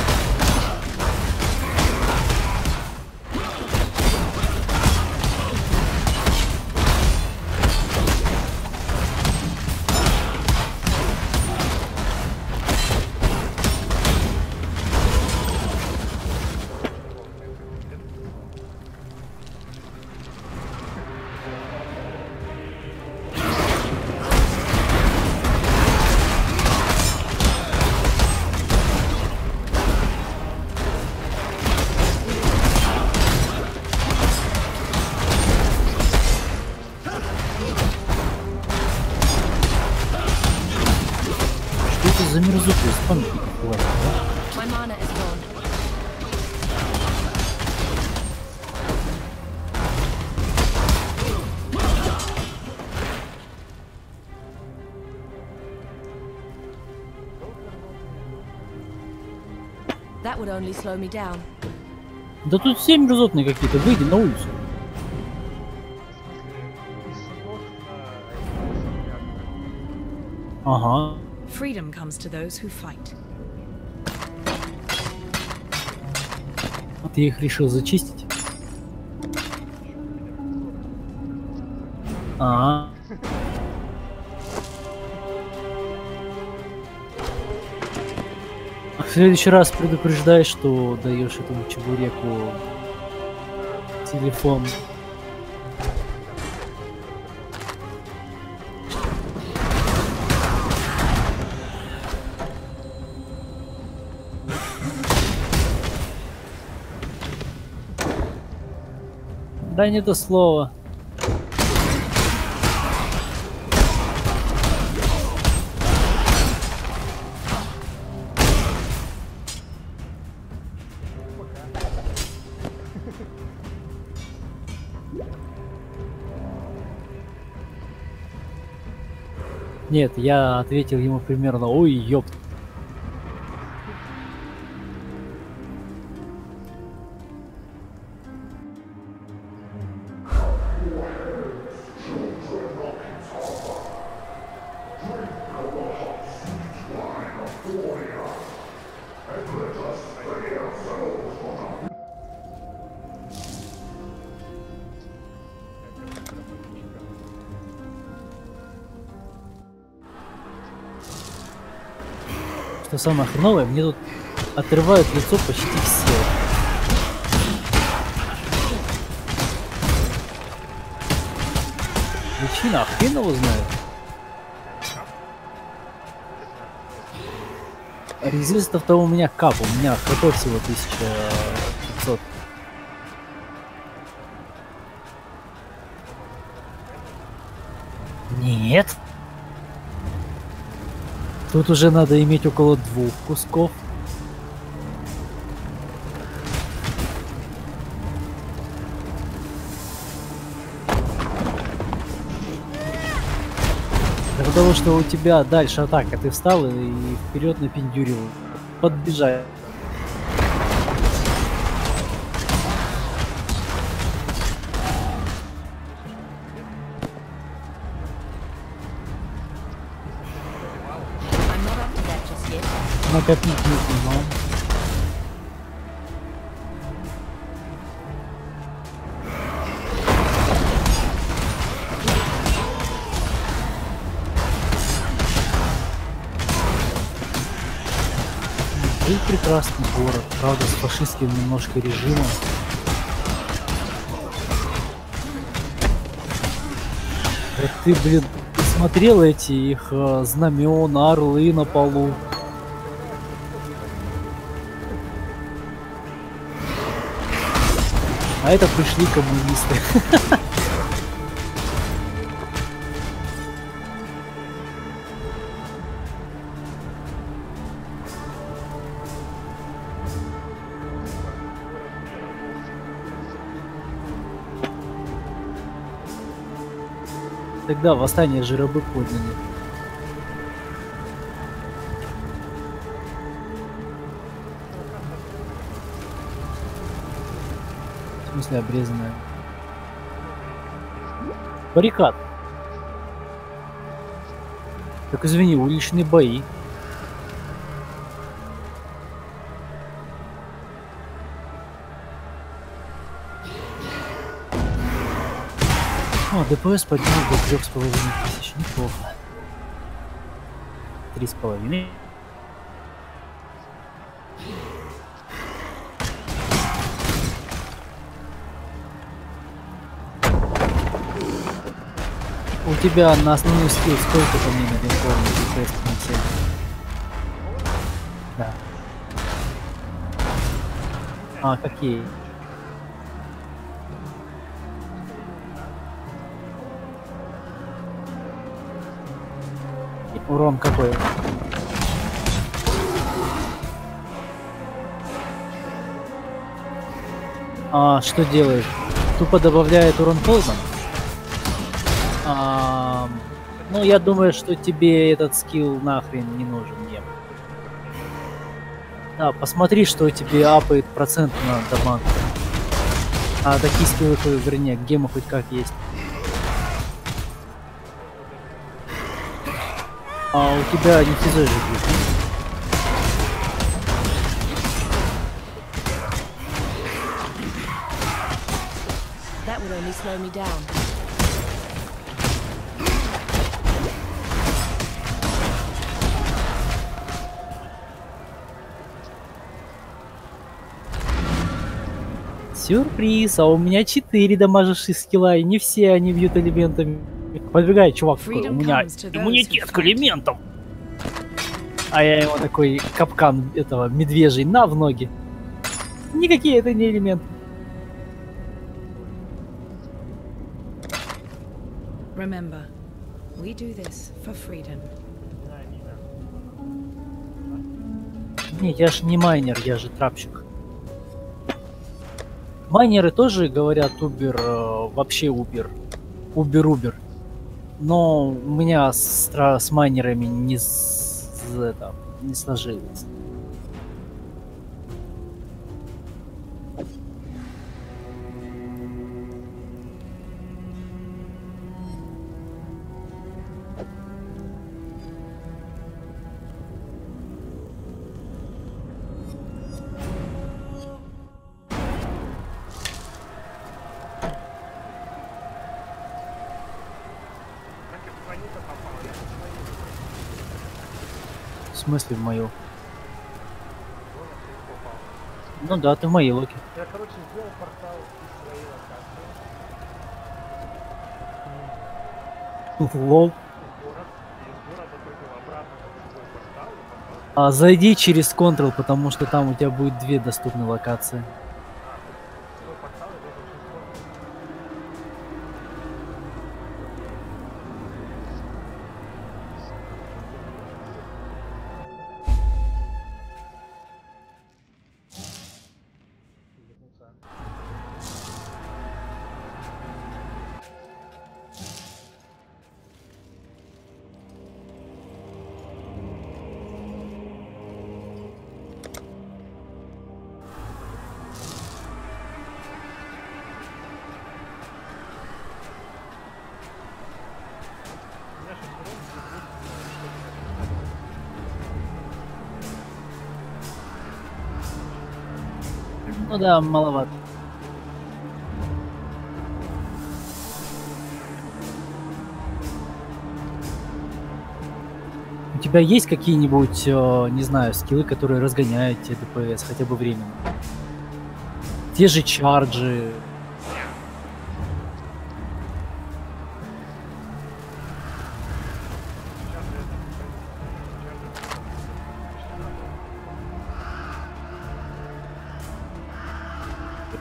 за мерзоту из памятников бывает, да? My mana is gone. That would only slow me down. Да тут все мерзотные какие-то, выйди на улицу. Ага. Freedom comes to those who fight. Ты их решил зачистить? Ага. В следующий раз предупреждай, что даешь этому чебуреку телефон. Да не то слово. Нет, я ответил ему примерно: ой, ёпт. Что самое хреновое, мне тут отрывают лицо почти все. Причина, хрен его знает. Резистов-то у меня кап, у меня хп всего 1500. Нет. Тут уже надо иметь около 2 кусков. Для того, что у тебя дальше атака, ты встал и вперед напендюрил. Подбежать. Накопить не снимал. Был прекрасный город, правда, с фашистским немножко режимом. Вот ты, блин, смотрел эти их знамена, орлы на полу. А это пришли коммунисты. Тогда восстание жиробы подняли. В смысле обрезанная? Баррикад. Так извини, уличные бои. О, ДПС поднял до 3500. Неплохо. 3,5. У тебя на основной скилл сколько по мне на линкорне ДПС на цель? Да. А, какие? Урон какой? Что делает? Тупо добавляет урон холодом? Ну, я думаю, что тебе этот скилл нахрен не нужен, нет. Да, посмотри, что тебе апает процент на дамаг. Такие скиллы в игре, гемы хоть как есть. У тебя не физой же бьют. That would only slow me down. Сюрприз, у меня 4 дамаживших скилла, и не все они бьют элементами. Подбегает чувак такой, у меня иммунитет к элементам. А я ему такой капкан этого медвежий в ноги. Никакие это не элементы. Remember, we do this for freedom. Не, я же не майнер, я же трапщик. Майнеры тоже говорят убер, вообще убер. Убер. Но у меня с майнерами не сложилось. В смысле в мою? Ну да, ты в моей локе. Я, короче, сделал портал из своей локации. Лол. Зайди через Ctrl, потому что там у тебя будет 2 доступные локации. Ну да, маловато. У тебя есть какие-нибудь, не знаю, скиллы, которые разгоняют тебе ДПС хотя бы временно? Те же чарджи.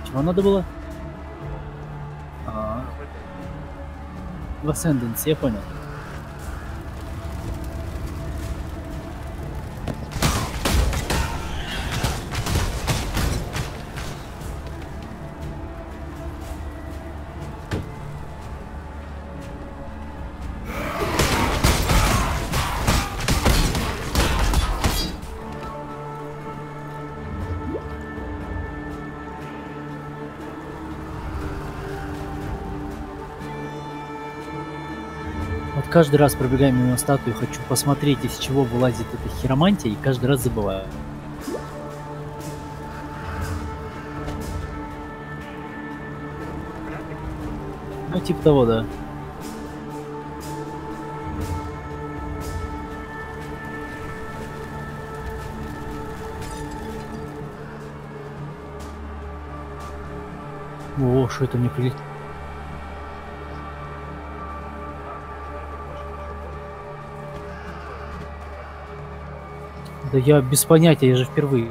Чего надо было? В Ascendance, я понял. Каждый раз пробегая мимо статуи, хочу посмотреть, из чего вылазит эта хиромантия, и каждый раз забываю. Ну, типа того, да. О, что это мне прилетело? Да я без понятия, я же впервые.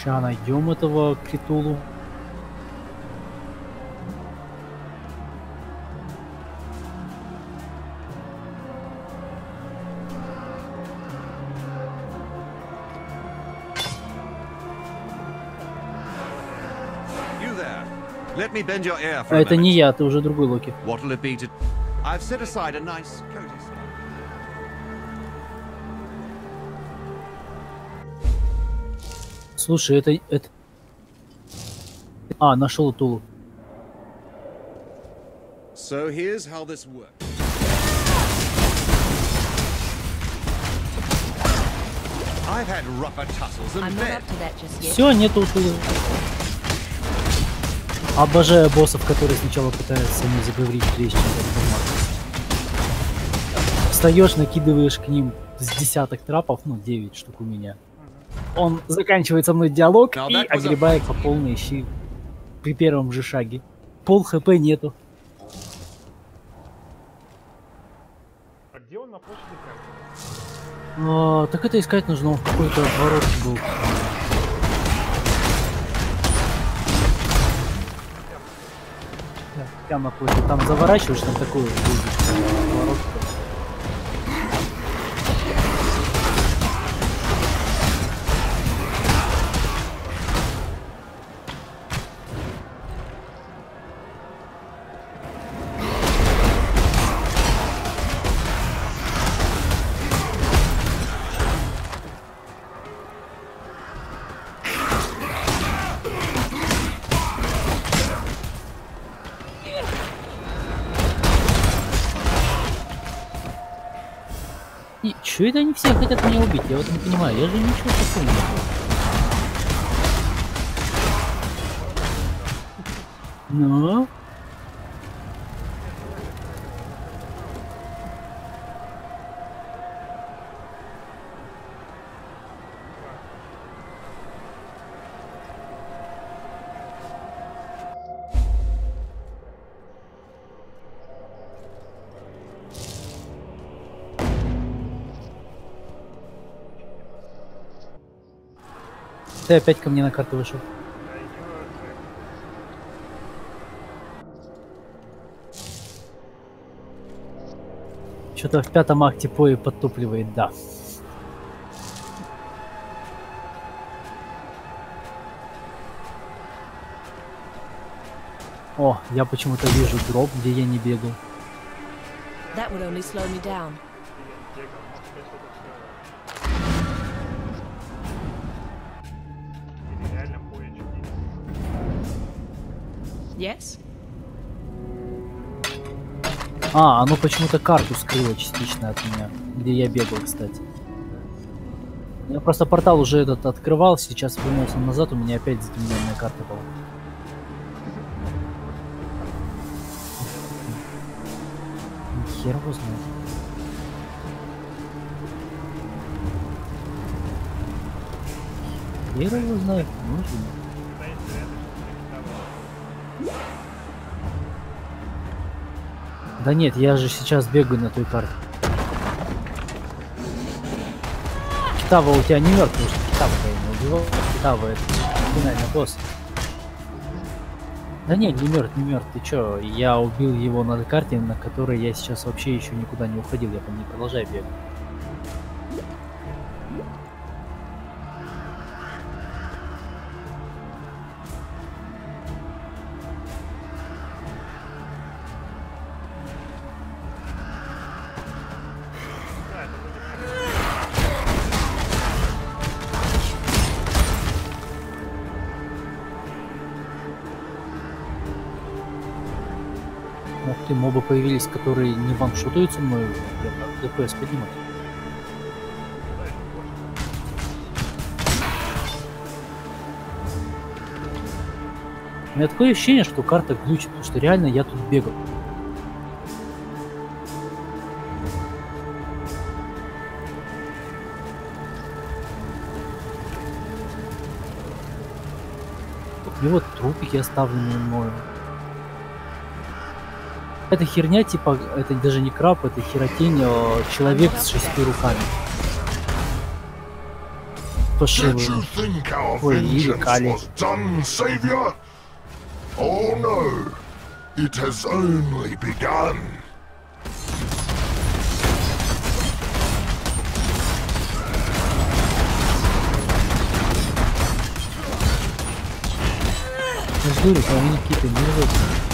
Ща найдем этого Критулу. Let me bend your ear for А a это не minute. я, ты уже другой Локи. What'll it be to... I've set aside a nice, cozy spot. Слушай, это... А, нашел Тулу. So here's how this works. I've had rougher tussles and I'm not bed. up to that just yet. Все, нету Тулы. Обожаю боссов, которые сначала пытаются не заговорить прежде чем встаешь, накидываешь к ним с десяток трапов, ну 9 штук у меня. Он заканчивает со мной диалог и огребает по полной щи при первом же шаге. Пол хп нету. А где он на площади прям? Так это искать нужно, он в какой-то обворотке был. Прямо какой-то там заворачиваешь, там такой поворот. И чё это они все хотят меня убить? Я вот не понимаю, я же ничего такого не делал. Ну? Ты опять ко мне на карту вышел. Что-то в 5-м акте Пои подтупливает, да. О, я почему-то вижу дроп, где я не бегал. That would only slow me down. Или реально поезд. Yes? А, оно почему-то карту скрыло частично от меня, где я бегал, кстати. Я просто портал уже этот открывал, сейчас вернулся назад, у меня опять затемненная карта была. Хер его знает. Хер его знает, нужен. Да нет, я же сейчас бегаю на той карте. Китава у тебя не мертв, потому что Китава-то я не убивал. Китава это финальный босс. Да нет, не мертв, ты чё? Я убил его на карте, на которой я сейчас вообще еще никуда не уходил, я по ней продолжаю бегать. Ух ты, мобы появились, которые не ваншотают со мной, я ДПС поднимать. У меня такое ощущение, что карта глючит, потому что реально я тут бегал. И вот трупики оставленные мною. Эта херня, типа, это даже не краб, это херотень, человек с 6 руками. Пошивы. Did you think our Ой, или vengeance Кали. was done, Savior? Oh no, it has only begun. Я же говорю, что они какие-то мерзотные.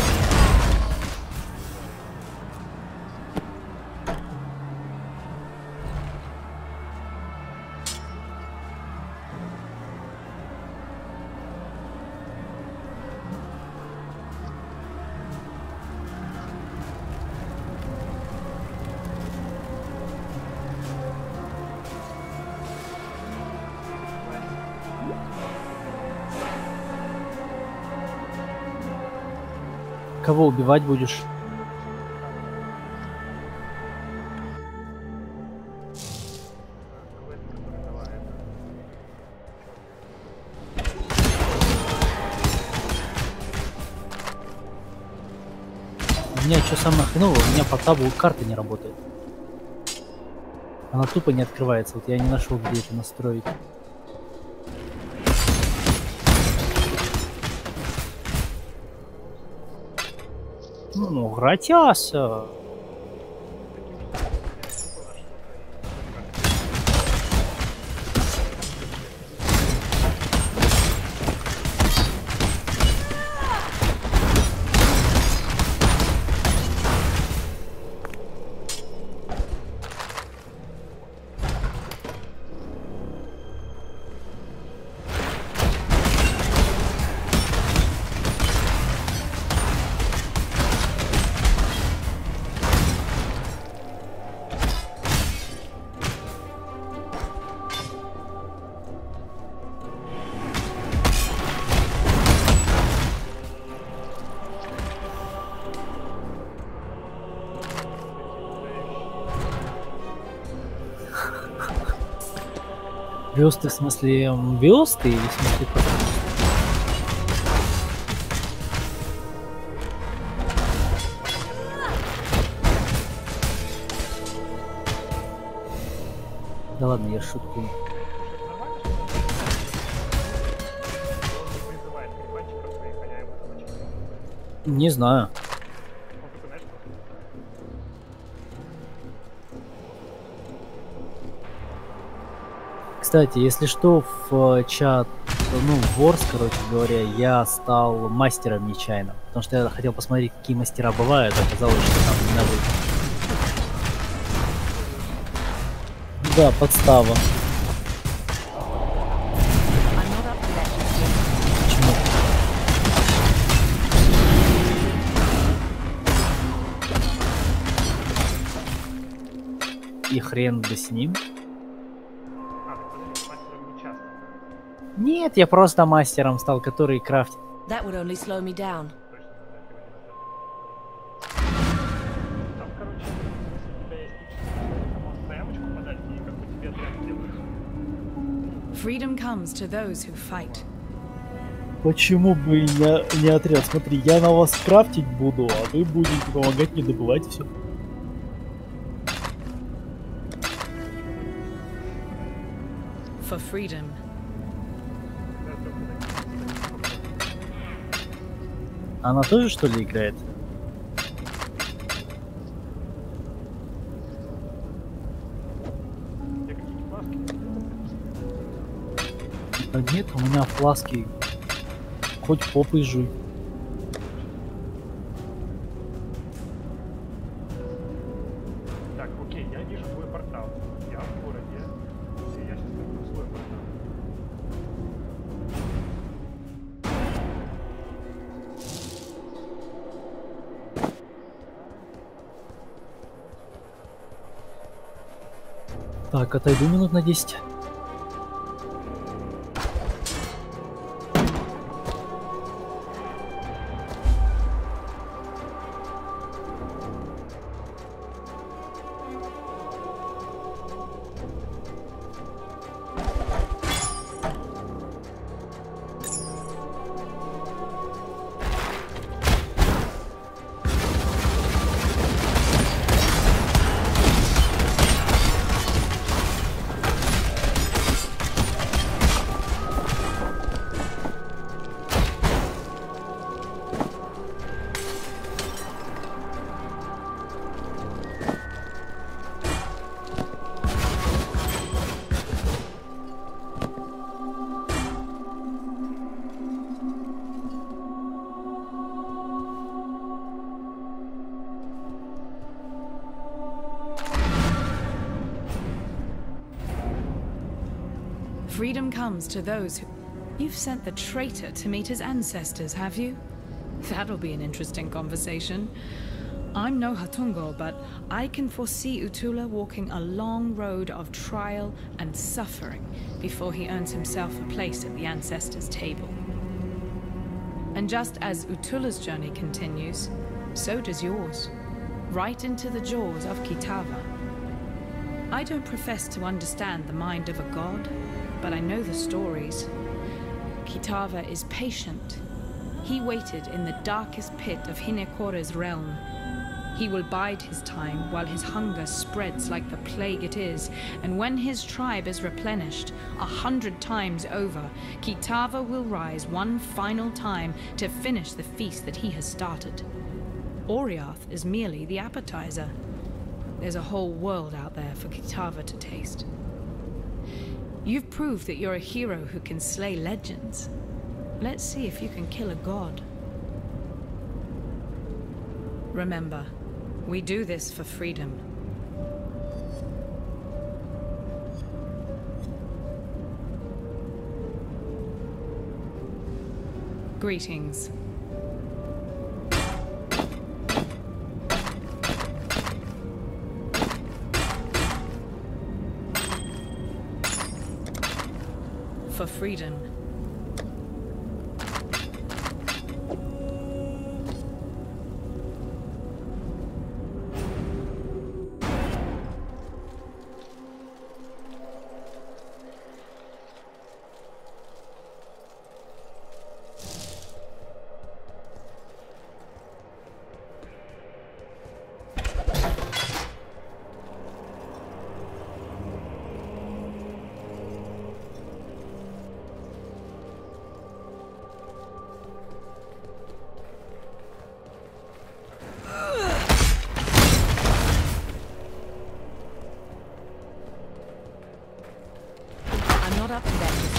Кого убивать будешь? У меня что самое хреновое, у меня по табу карта не работает. Она тупо не открывается, вот я не нашел, где это настроить. Ну, гратяся. Бюсты, в смысле, бюсты или в смысле просто? Да ладно, я шутку. Не знаю. Кстати, если что, в чат, ну, в Ворс, короче говоря, я стал мастером нечаянно. Потому что я хотел посмотреть, какие мастера бывают, оказалось, что там не надо. Да, подстава. Почему? И хрен бы с ним. Нет, я просто мастером стал, который крафтит. That would only slow me down. Freedom comes to those who fight. Почему бы и не отряд? Смотри, я на вас крафтить буду, а вы будете помогать мне добывать все. For freedom. Она тоже, что ли, играет? Да нет, у меня фласки. Хоть попой жуй. Так, окей, я вижу твой портал. Я в городе. И я сейчас открою свой портал. Так, отойду минут на 10. Freedom comes to those who... You've sent the traitor to meet his ancestors, have you? That'll be an interesting conversation. I'm no Hatungo, but I can foresee Utula walking a long road of trial and suffering before he earns himself a place at the ancestors' table. And just as Utula's journey continues, so does yours, right into the jaws of Kitava. I don't profess to understand the mind of a god, but I know the stories. Kitava is patient. He waited in the darkest pit of Hinekore's realm. He will bide his time while his hunger spreads like the plague it is, and when his tribe is replenished 100 times over, Kitava will rise one final time to finish the feast that he has started. Oriath is merely the appetizer. There's a whole world out there for Kitava to taste. You've proved that you're a hero who can slay legends. Let's see if you can kill a god. Remember, we do this for freedom. Greetings. For freedom. Not up to that.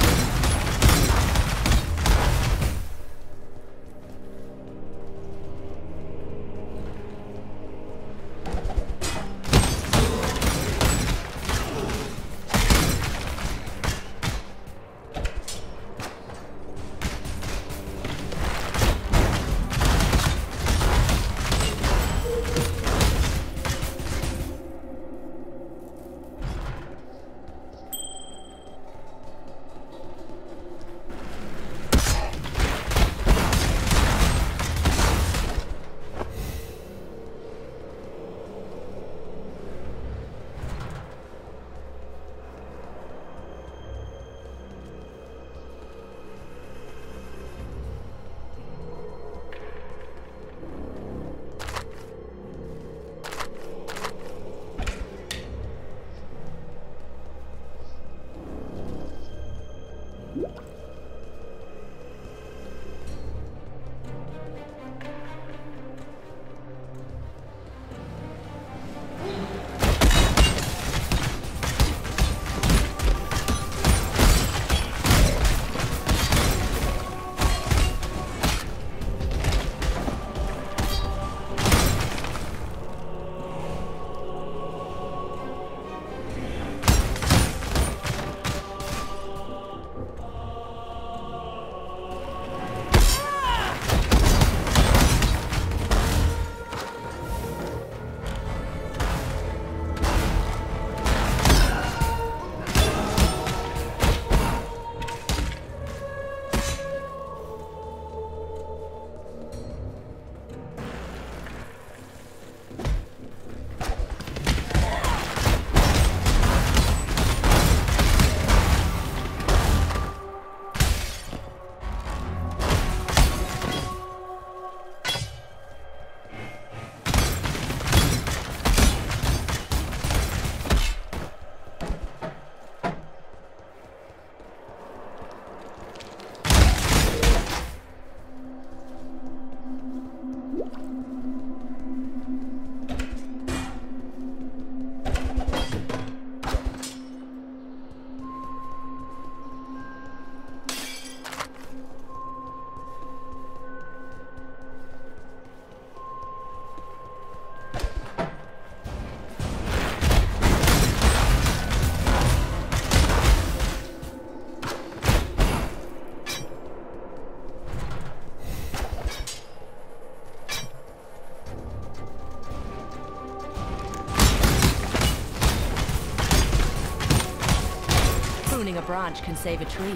Pruning a branch can save a tree.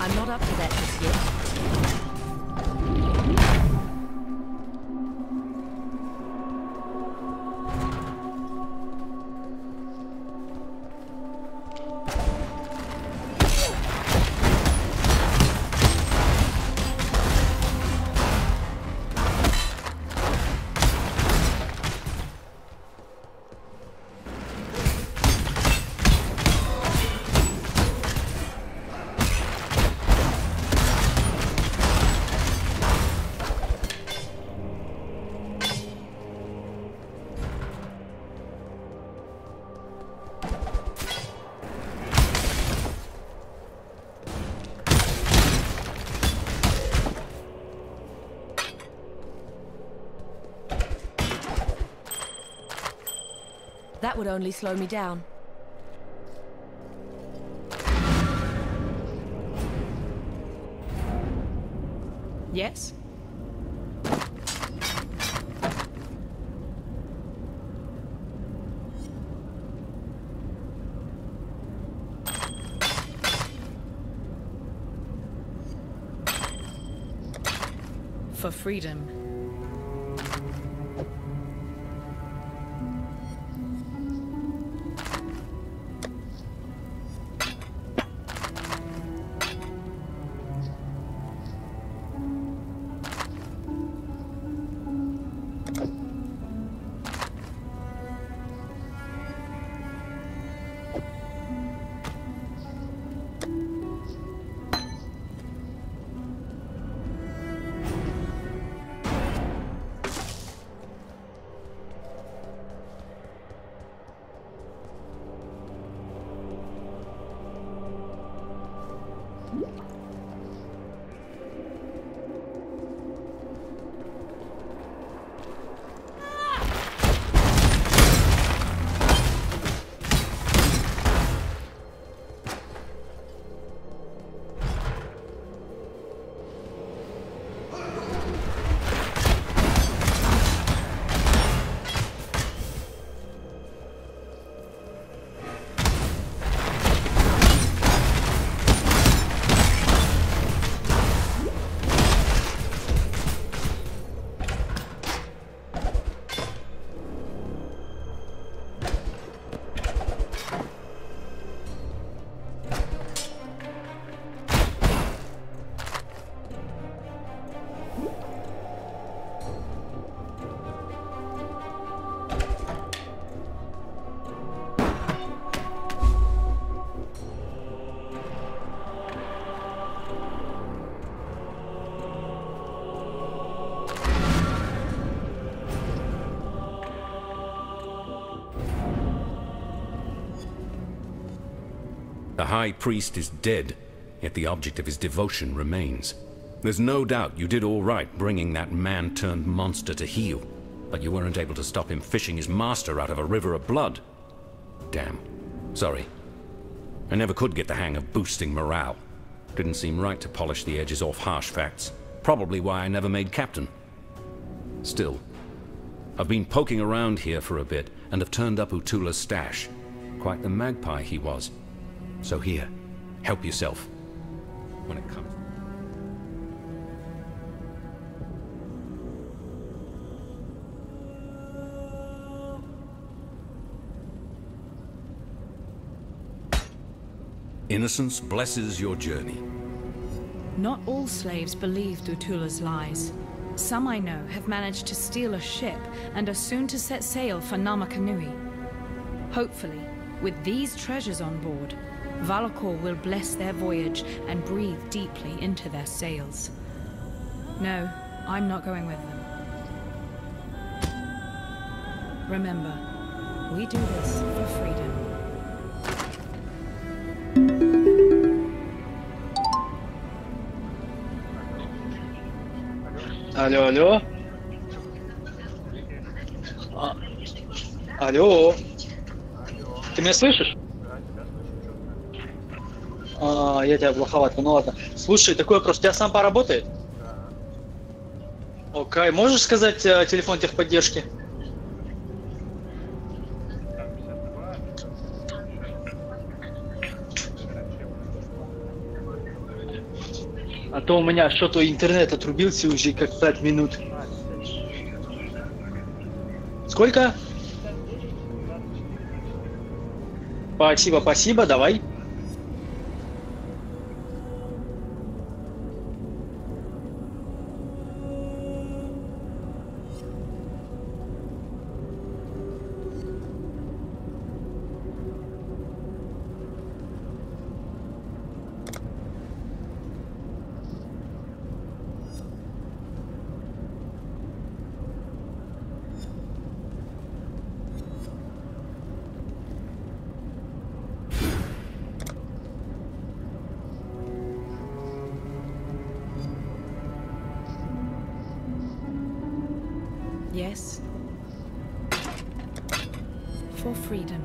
I'm not up to that just yet. That would only slow me down. Yes? For freedom. The High Priest is dead, yet the object of his devotion remains. There's no doubt you did all right bringing that man-turned-monster to heel, but you weren't able to stop him fishing his master out of a river of blood. Damn. Sorry. I never could get the hang of boosting morale. Didn't seem right to polish the edges off harsh facts. Probably why I never made captain. Still, I've been poking around here for a bit and have turned up Utula's stash. Quite the magpie he was. So here, help yourself. When it comes. Innocence blesses your journey. Not all slaves believed Utula's lies. Some I know have managed to steal a ship and are soon to set sail for Namakanui. Hopefully, with these treasures on board, Valakor will bless their voyage and breathe deeply into their sails. No, I'm not going with them. Remember, we do this for freedom. Алло, алло. Алло. Ты меня слышишь? Я тебя плоховато, ну ладно. Слушай, такой вопрос, у тебя сам поработает? Окей, можешь сказать телефон техподдержки? А то у меня что-то интернет отрубился уже как 5 минут. Сколько? Спасибо, спасибо, давай. Yes. For freedom.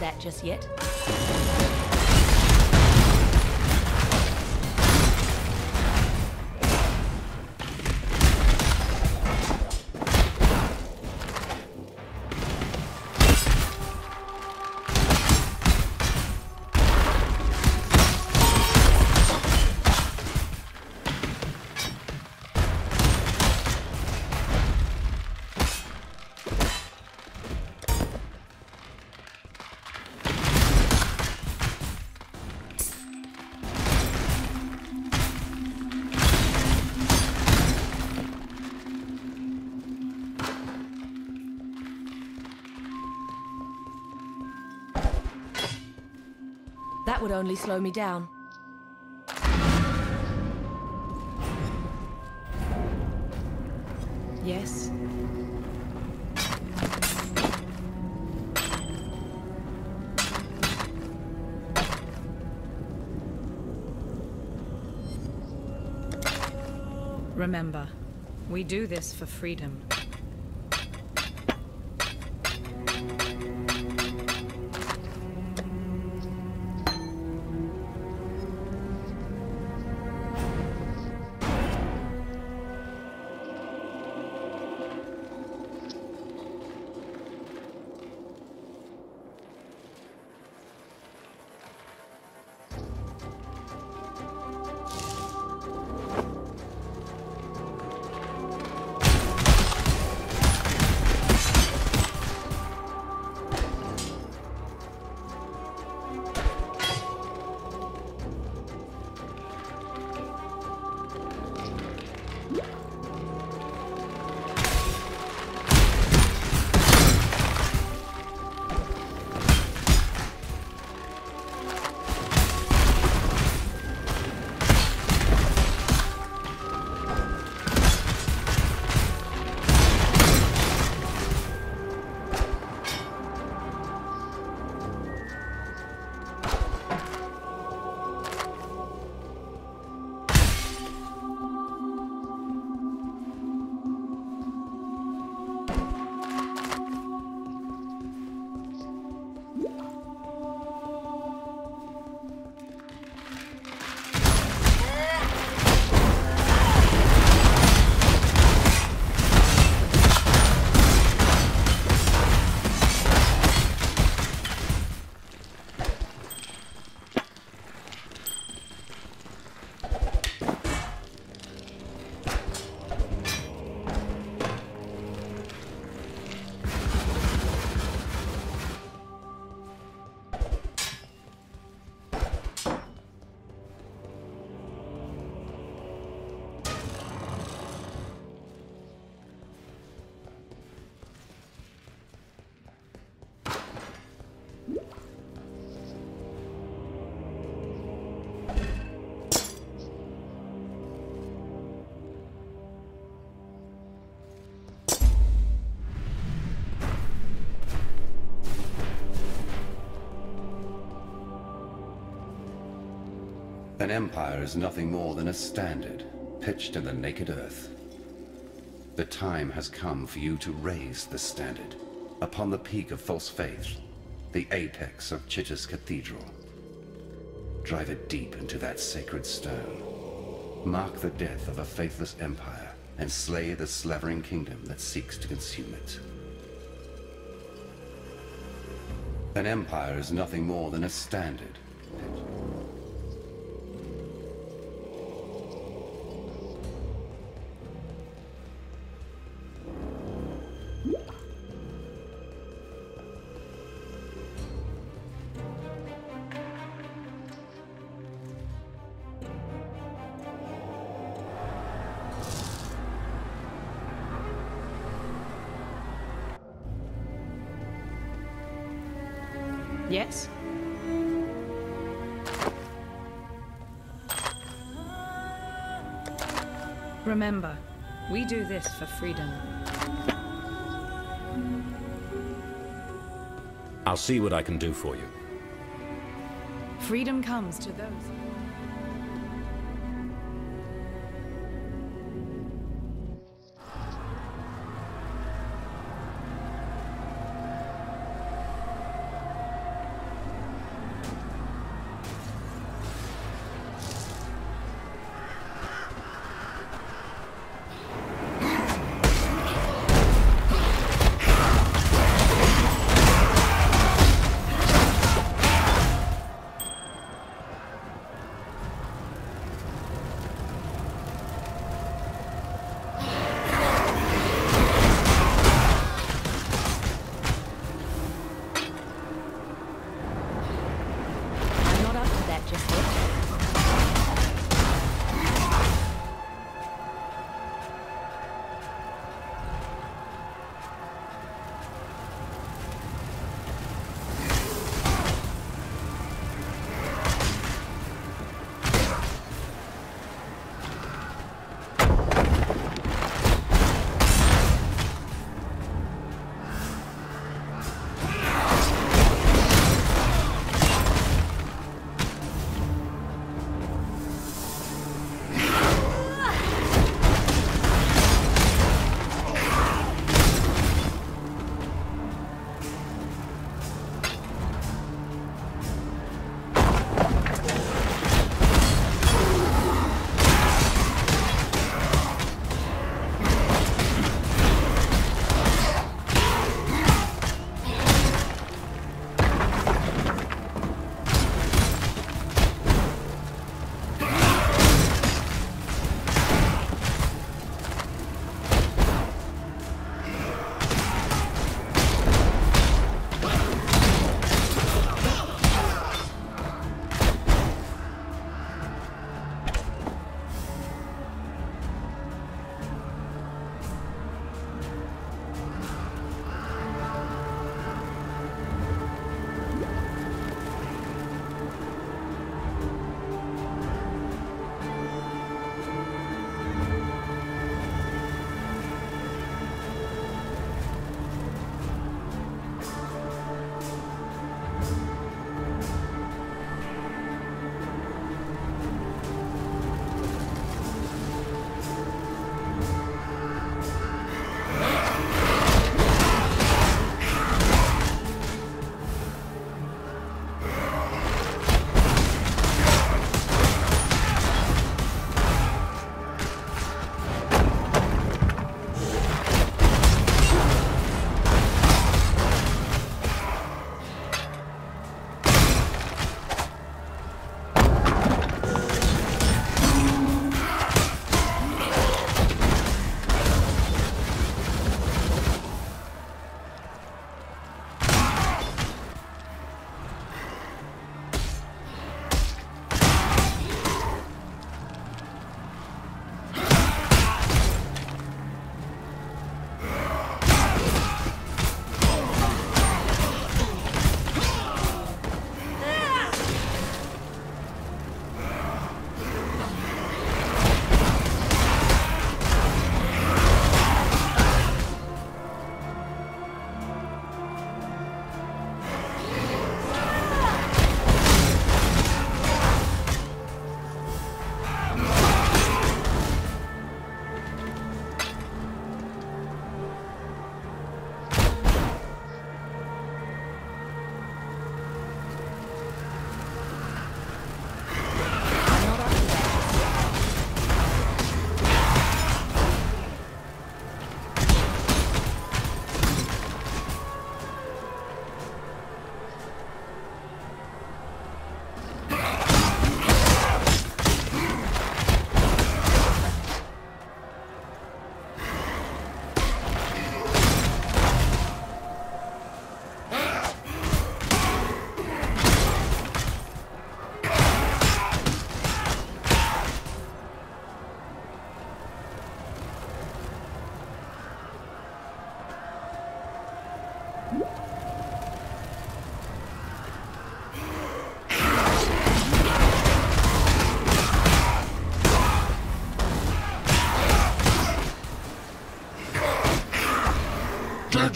that just yet. That would only slow me down. Yes? Remember, we do this for freedom. An empire is nothing more than a standard, pitched in the naked earth. The time has come for you to raise the standard, upon the peak of false faith, the apex of Chitta's cathedral. Drive it deep into that sacred stone. Mark the death of a faithless empire, and slay the slavering kingdom that seeks to consume it. An empire is nothing more than a standard. Yes? Remember, we do this for freedom. I'll see what I can do for you. Freedom comes to those.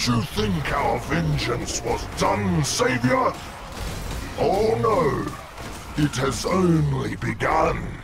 Did you think our vengeance was done, Savior? Oh no, it has only begun.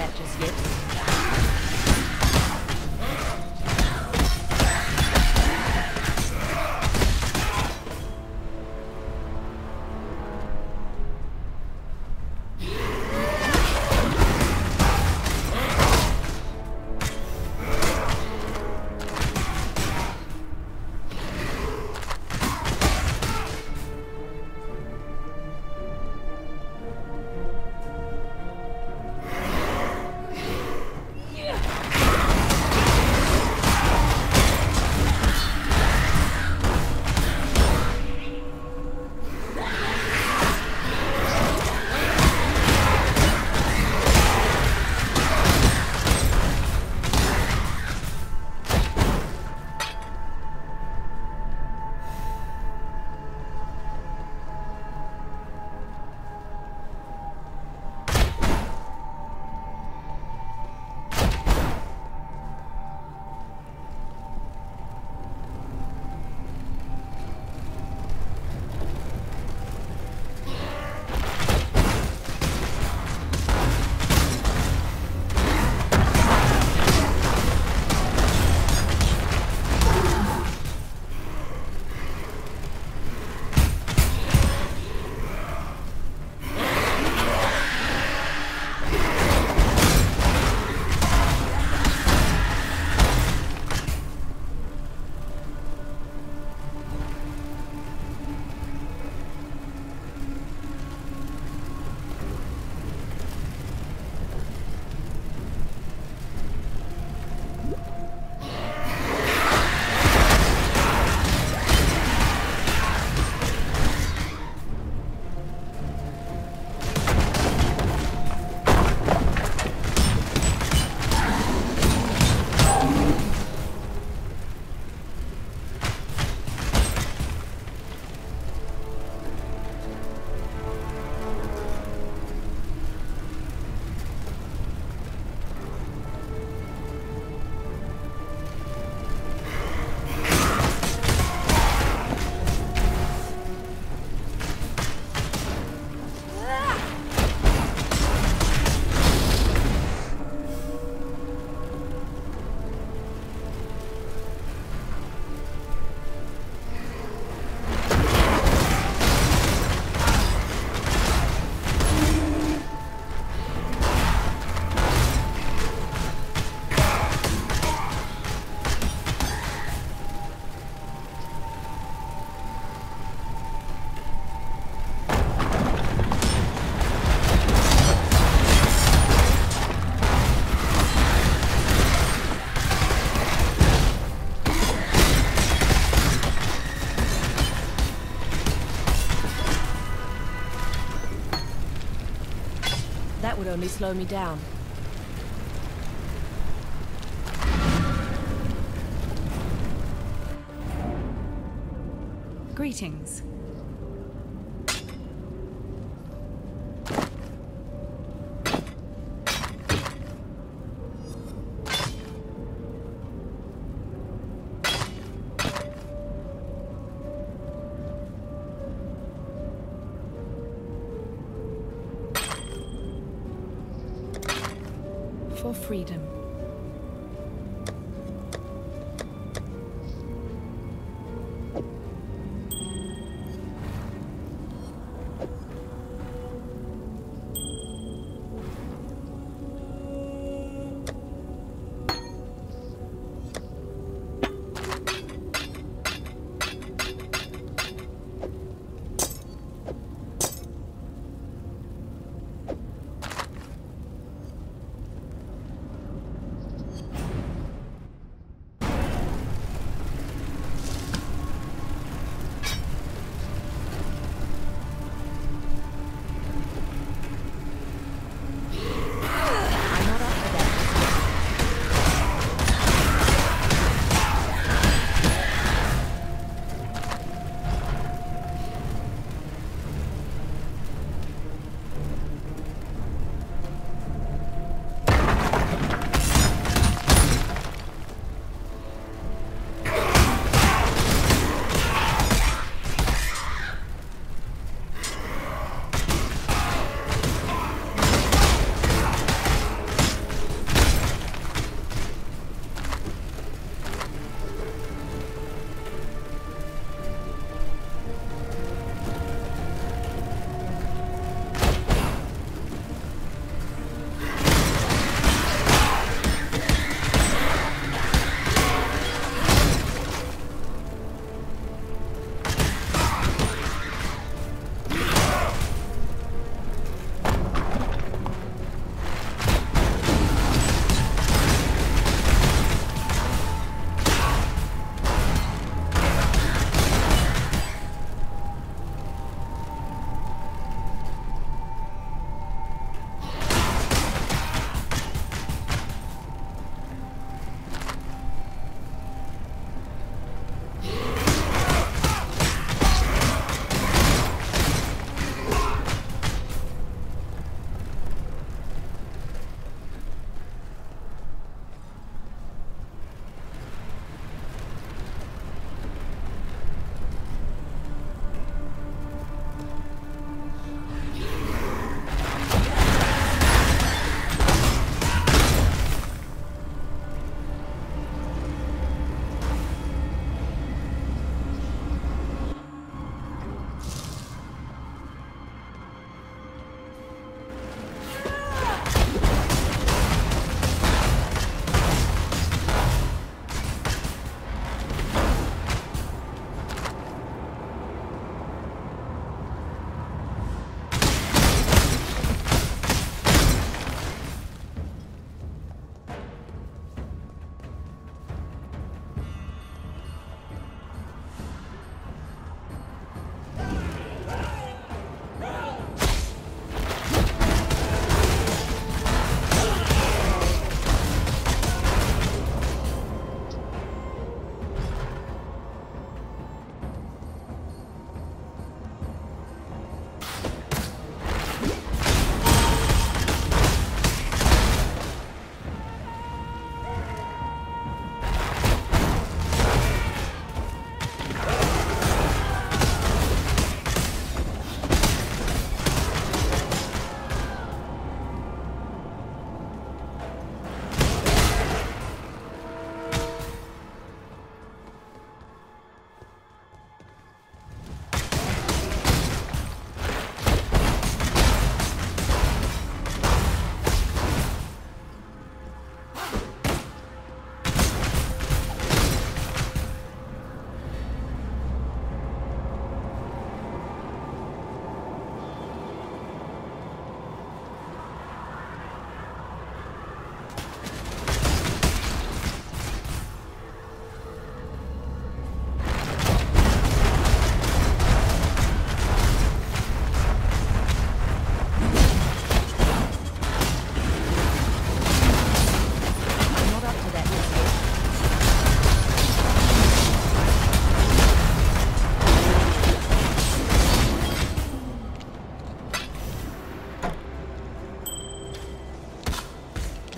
that just yet. That would only slow me down. Greetings. For freedom.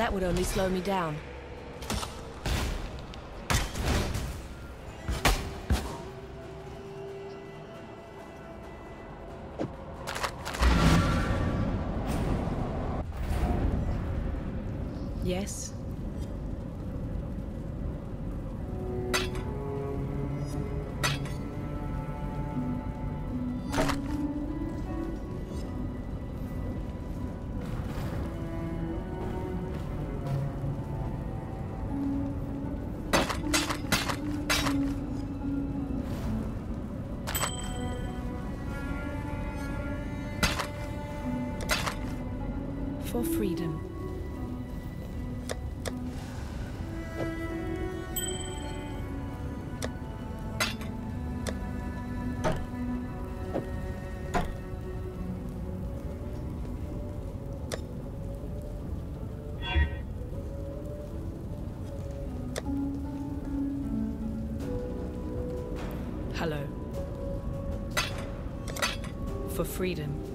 That would only slow me down. Yes? For freedom. Hello. For freedom.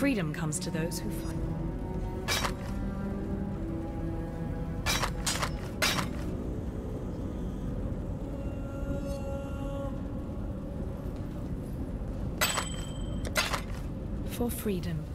Freedom comes to those who fight. For freedom.